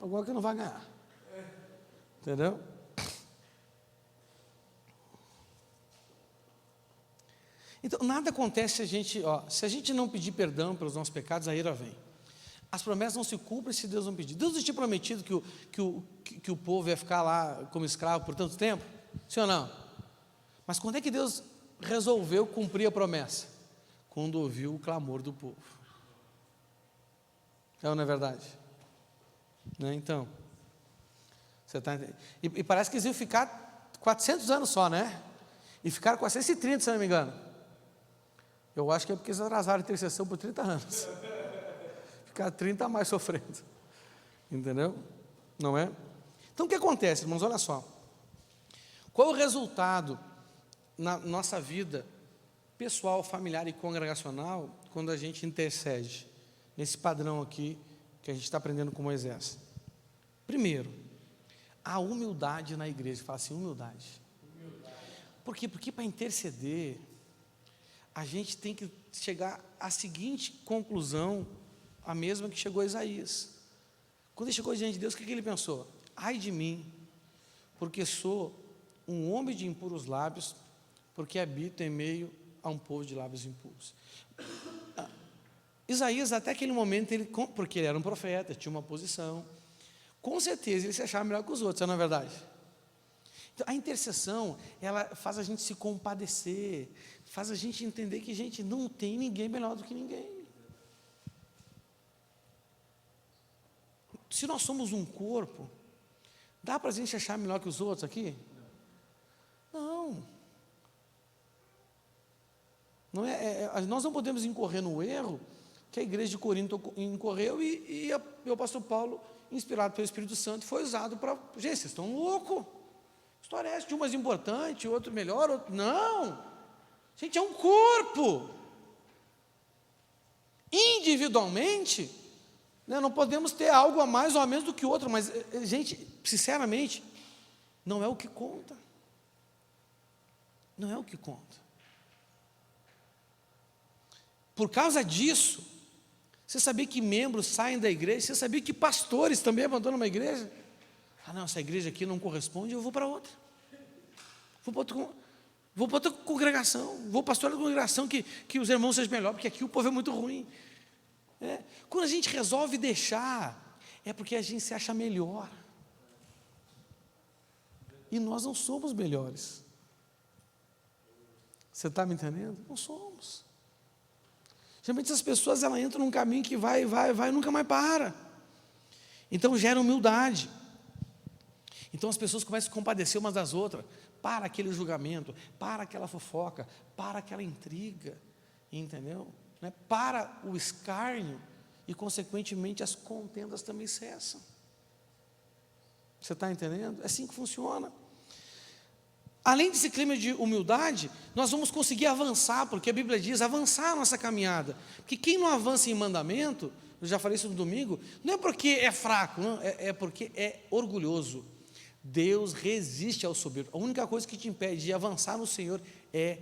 Agora que não vai ganhar. Entendeu? Então, nada acontece se a gente não pedir perdão pelos nossos pecados, a ira vem. As promessas não se cumprem se Deus não pedir. Deus não tinha prometido que o povo ia ficar lá como escravo por tanto tempo? Sim ou não? Mas quando é que Deus resolveu cumprir a promessa? Quando ouviu o clamor do povo. É ou não é verdade? Né? Então, você está entendendo? E parece que eles iam ficar 400 anos só, né? E ficaram 430, se não me engano. Eu acho que é porque eles atrasaram a intercessão por 30 anos. Ficaram 30 a mais sofrendo. Entendeu? Não é? Então o que acontece, irmãos? Olha só. Qual é o resultado na nossa vida pessoal, familiar e congregacional quando a gente intercede? Nesse padrão aqui que a gente está aprendendo com Moisés. Primeiro, a humildade na igreja. Fala assim, humildade. Por quê? Porque para interceder, a gente tem que chegar à seguinte conclusão, a mesma que chegou a Isaías. Quando ele chegou diante de Deus, o que ele pensou? Ai de mim, porque sou um homem de impuros lábios, porque habito em meio a um povo de lábios impuros. Isaías, até aquele momento, porque ele era um profeta, tinha uma posição, com certeza ele se achava melhor que os outros, não é verdade? Então, a intercessão, ela faz a gente se compadecer, faz a gente entender que, gente, não tem ninguém melhor do que ninguém. Se nós somos um corpo, dá para a gente achar melhor que os outros aqui? Não. Nós não podemos incorrer no erro que a igreja de Corinto incorreu e o apóstolo Paulo, inspirado pelo Espírito Santo, foi usado para... Gente, vocês estão loucos? História é essa, de um mais importante, outro melhor, outro... Não! Gente, é um corpo. Individualmente, né, não podemos ter algo a mais ou a menos do que o outro, mas, gente, sinceramente, não é o que conta. Não é o que conta. Por causa disso, você sabia que membros saem da igreja? Você sabia que pastores também abandonam uma igreja? Ah, não, essa igreja aqui não corresponde, eu vou para outra. Vou para outra congregação. Vou pastorar da congregação que os irmãos sejam melhores, porque aqui o povo é muito ruim. Quando a gente resolve deixar é porque a gente se acha melhor. E nós não somos melhores. Você está me entendendo? Não somos. Geralmente essas pessoas, elas entram num caminho que vai e nunca mais para. Então gera humildade. Então as pessoas começam a se compadecer umas das outras. Para aquele julgamento, para aquela fofoca, para aquela intriga. Entendeu? Né? Para o escárnio. E consequentemente as contendas também cessam. Você está entendendo? É assim que funciona. Além desse clima de humildade, nós vamos conseguir avançar, porque a Bíblia diz, avançar a nossa caminhada. Porque quem não avança em mandamento, eu já falei isso no domingo, não é porque é fraco, não, é porque é orgulhoso. Deus resiste ao soberbo. A única coisa que te impede de avançar no Senhor é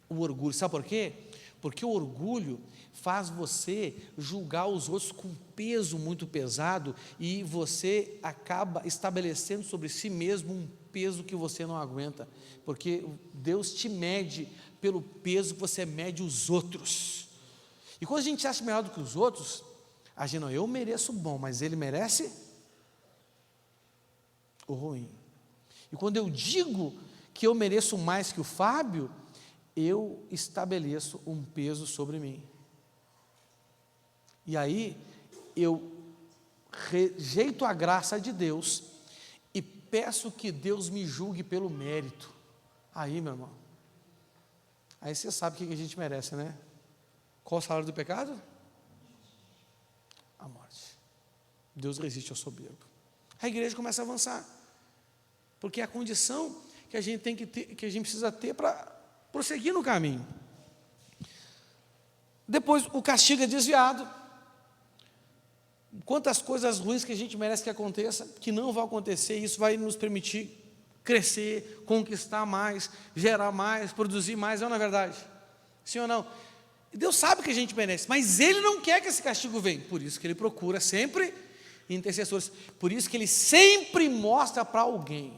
o orgulho. Sabe por quê? Porque o orgulho faz você julgar os outros com peso muito pesado e você acaba estabelecendo sobre si mesmo um peso que você não aguenta, porque Deus te mede pelo peso que você mede os outros. E quando a gente acha melhor do que os outros, a gente não, eu mereço o bom, mas ele merece o ruim. E quando eu digo que eu mereço mais que o Fábio, eu estabeleço um peso sobre mim. E aí eu rejeito a graça de Deus e peço que Deus me julgue pelo mérito. Aí, meu irmão, aí você sabe o que a gente merece, né? Qual o salário do pecado? A morte. Deus resiste ao soberbo. A igreja começa a avançar, porque é a condição que a gente tem que ter, que a gente precisa ter para prosseguir no caminho. Depois o castigo é desviado. Quantas coisas ruins que a gente merece que aconteça, que não vão acontecer, e isso vai nos permitir crescer, conquistar mais, gerar mais, produzir mais, não é verdade? Sim ou não? Deus sabe que a gente merece, mas Ele não quer que esse castigo venha, por isso que Ele procura sempre intercessores, por isso que Ele sempre mostra para alguém.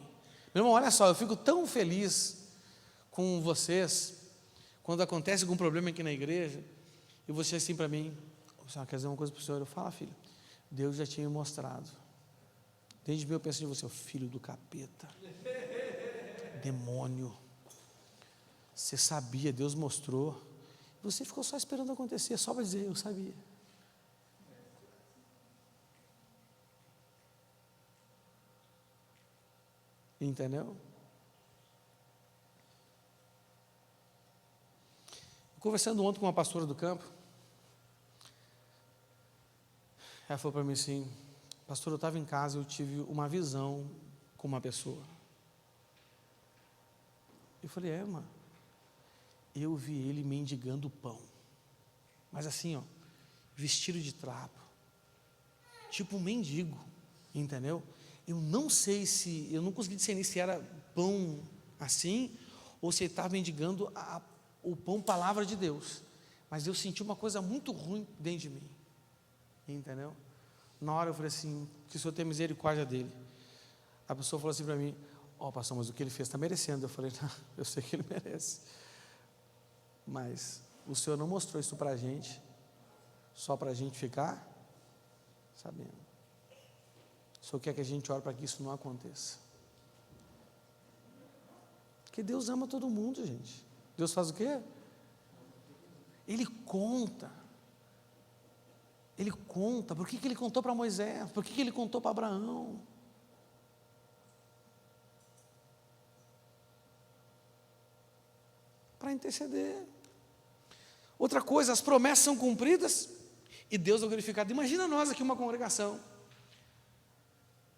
Meu irmão, olha só, eu fico tão feliz com vocês, quando acontece algum problema aqui na igreja, e você assim para mim, quer dizer uma coisa para o senhor? Eu falo, filho, Deus já tinha me mostrado. Desde mim eu penso de você, o filho do capeta, demônio. Você sabia, Deus mostrou. Você ficou só esperando acontecer, só para dizer, eu sabia. Entendeu? Conversando ontem com uma pastora do campo, ela falou para mim assim, pastor, eu estava em casa e eu tive uma visão com uma pessoa. Eu falei, irmã, eu vi ele mendigando pão, mas assim, ó, vestido de trapo, tipo um mendigo, entendeu? Eu não sei se, eu não consegui discernir se era pão assim, ou se ele estava mendigando o pão palavra de Deus, mas eu senti uma coisa muito ruim dentro de mim, entendeu? Na hora eu falei assim, que o Senhor tenha misericórdia dele. A pessoa falou assim para mim, pastor, mas o que ele fez está merecendo. Eu falei, não, eu sei que ele merece, mas o Senhor não mostrou isso para a gente, só para a gente ficar sabendo. O Senhor quer que a gente ore para que isso não aconteça, porque Deus ama todo mundo, gente. Deus faz o quê? Ele conta. Ele conta. Por que Ele contou para Moisés? Por que Ele contou para Abraão? Para interceder. Outra coisa, as promessas são cumpridas e Deus é glorificado. Imagina nós aqui, uma congregação.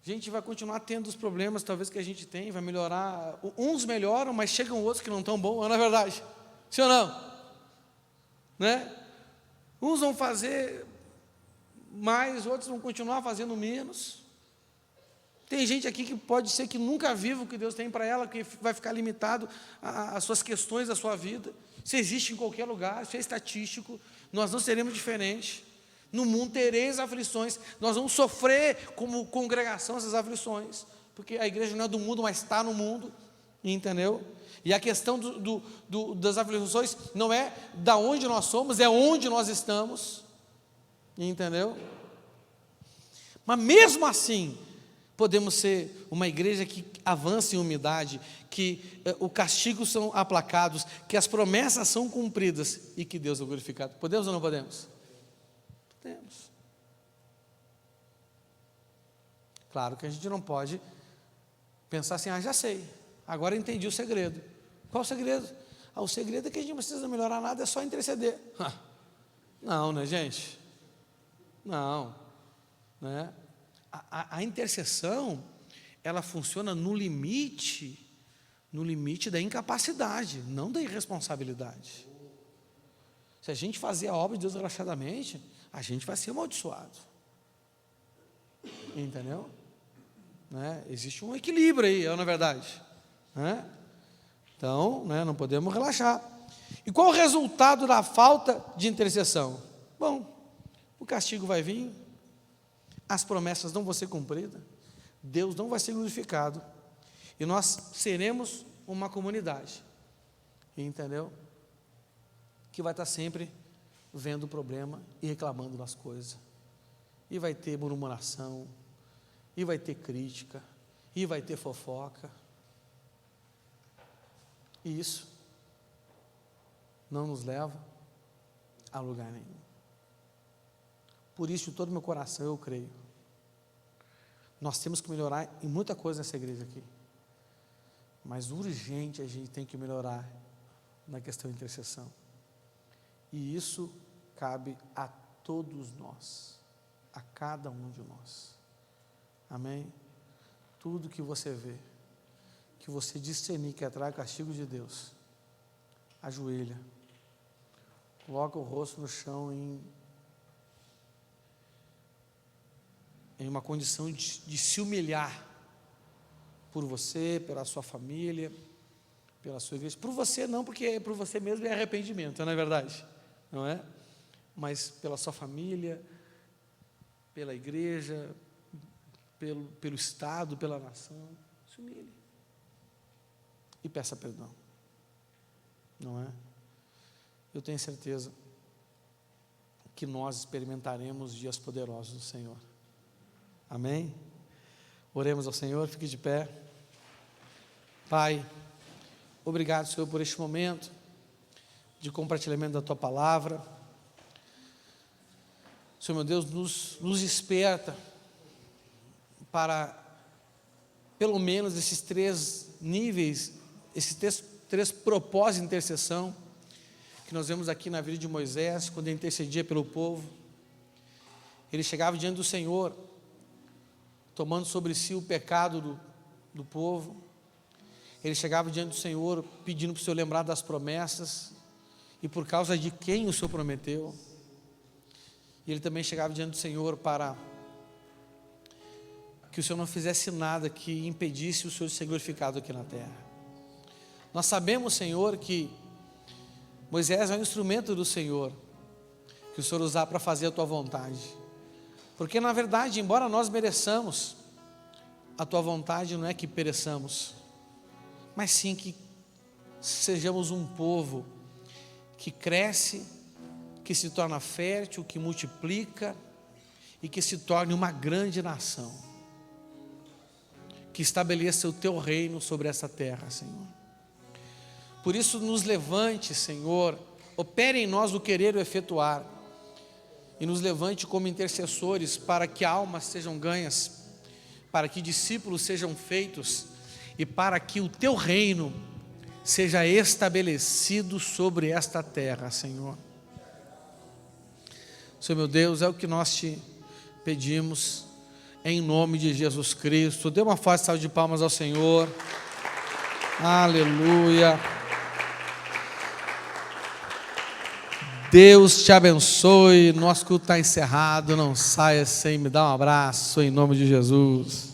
A gente vai continuar tendo os problemas, talvez, que a gente tem, vai melhorar. Uns melhoram, mas chegam outros que não estão bons, não é verdade? Sim ou não? Né? Uns vão fazer mais, outros vão continuar fazendo menos. Tem gente aqui que pode ser que nunca viva o que Deus tem para ela, que vai ficar limitado às suas questões da sua vida. Isso existe em qualquer lugar, isso é estatístico. Nós não seremos diferentes. No mundo tereis aflições, nós vamos sofrer como congregação essas aflições, porque a igreja não é do mundo, mas está no mundo, entendeu? E a questão das aflições não é da onde nós somos, é onde nós estamos, entendeu? Mas mesmo assim, podemos ser uma igreja que avança em humildade, que os castigos são aplacados, que as promessas são cumpridas e que Deus é glorificado. Podemos ou não podemos? Podemos. Claro que a gente não pode pensar assim, já sei, agora entendi o segredo. Qual o segredo? O segredo é que a gente não precisa melhorar nada, é só interceder. Não, né, gente? Não. Né? A intercessão, ela funciona no limite da incapacidade, não da irresponsabilidade. Se a gente fazer a obra de Deus relaxadamente, a gente vai ser amaldiçoado. Entendeu? Né? Existe um equilíbrio aí, não é verdade? Né? Então, né, não podemos relaxar. E qual o resultado da falta de intercessão? Bom, o castigo vai vir, as promessas não vão ser cumpridas, Deus não vai ser glorificado, e nós seremos uma comunidade, entendeu? Que vai estar sempre vendo o problema e reclamando das coisas, e vai ter murmuração, e vai ter crítica, e vai ter fofoca, e isso não nos leva a lugar nenhum. Por isso, de todo o meu coração, eu creio, nós temos que melhorar em muita coisa nessa igreja aqui, mas urgente a gente tem que melhorar na questão de intercessão, e isso cabe a todos nós, a cada um de nós, amém? Tudo que você vê, que você discernir que atrai o castigo de Deus, ajoelha, coloca o rosto no chão em uma condição de se humilhar por você, pela sua família, pela sua igreja, por você não, porque por você mesmo é arrependimento, não é verdade? Não é? Mas pela sua família, pela igreja, pelo Estado, pela nação, se humilhe e peça perdão, não é? Eu tenho certeza que nós experimentaremos dias poderosos do Senhor, amém? Oremos ao Senhor, fique de pé. Pai, obrigado, Senhor, por este momento de compartilhamento da Tua Palavra. Senhor, meu Deus, nos desperta para, pelo menos, esses 3 níveis, esses 3 propósitos de intercessão, que nós vemos aqui na vida de Moisés, quando ele intercedia pelo povo. Ele chegava diante do Senhor, tomando sobre si o pecado do povo. Ele chegava diante do Senhor, pedindo para o Senhor lembrar das promessas, e por causa de quem o Senhor prometeu. E ele também chegava diante do Senhor para que o Senhor não fizesse nada que impedisse o Senhor de ser glorificado aqui na terra. Nós sabemos, Senhor, que Moisés é um instrumento do Senhor, que o Senhor usar para fazer a Tua vontade, porque na verdade, embora nós mereçamos, a Tua vontade não é que pereçamos, mas sim que sejamos um povo que cresce, que se torna fértil, que multiplica e que se torne uma grande nação, que estabeleça o Teu reino sobre essa terra, Senhor. Por isso nos levante, Senhor, opere em nós o querer e o efetuar, e nos levante como intercessores para que almas sejam ganhas, para que discípulos sejam feitos e para que o Teu reino seja estabelecido sobre esta terra, Senhor. Senhor meu Deus, é o que nós Te pedimos, em nome de Jesus Cristo. Dê uma forte salva de palmas ao Senhor. Aleluia. Deus te abençoe. Nosso culto está encerrado. Não saia sem me dar um abraço, em nome de Jesus.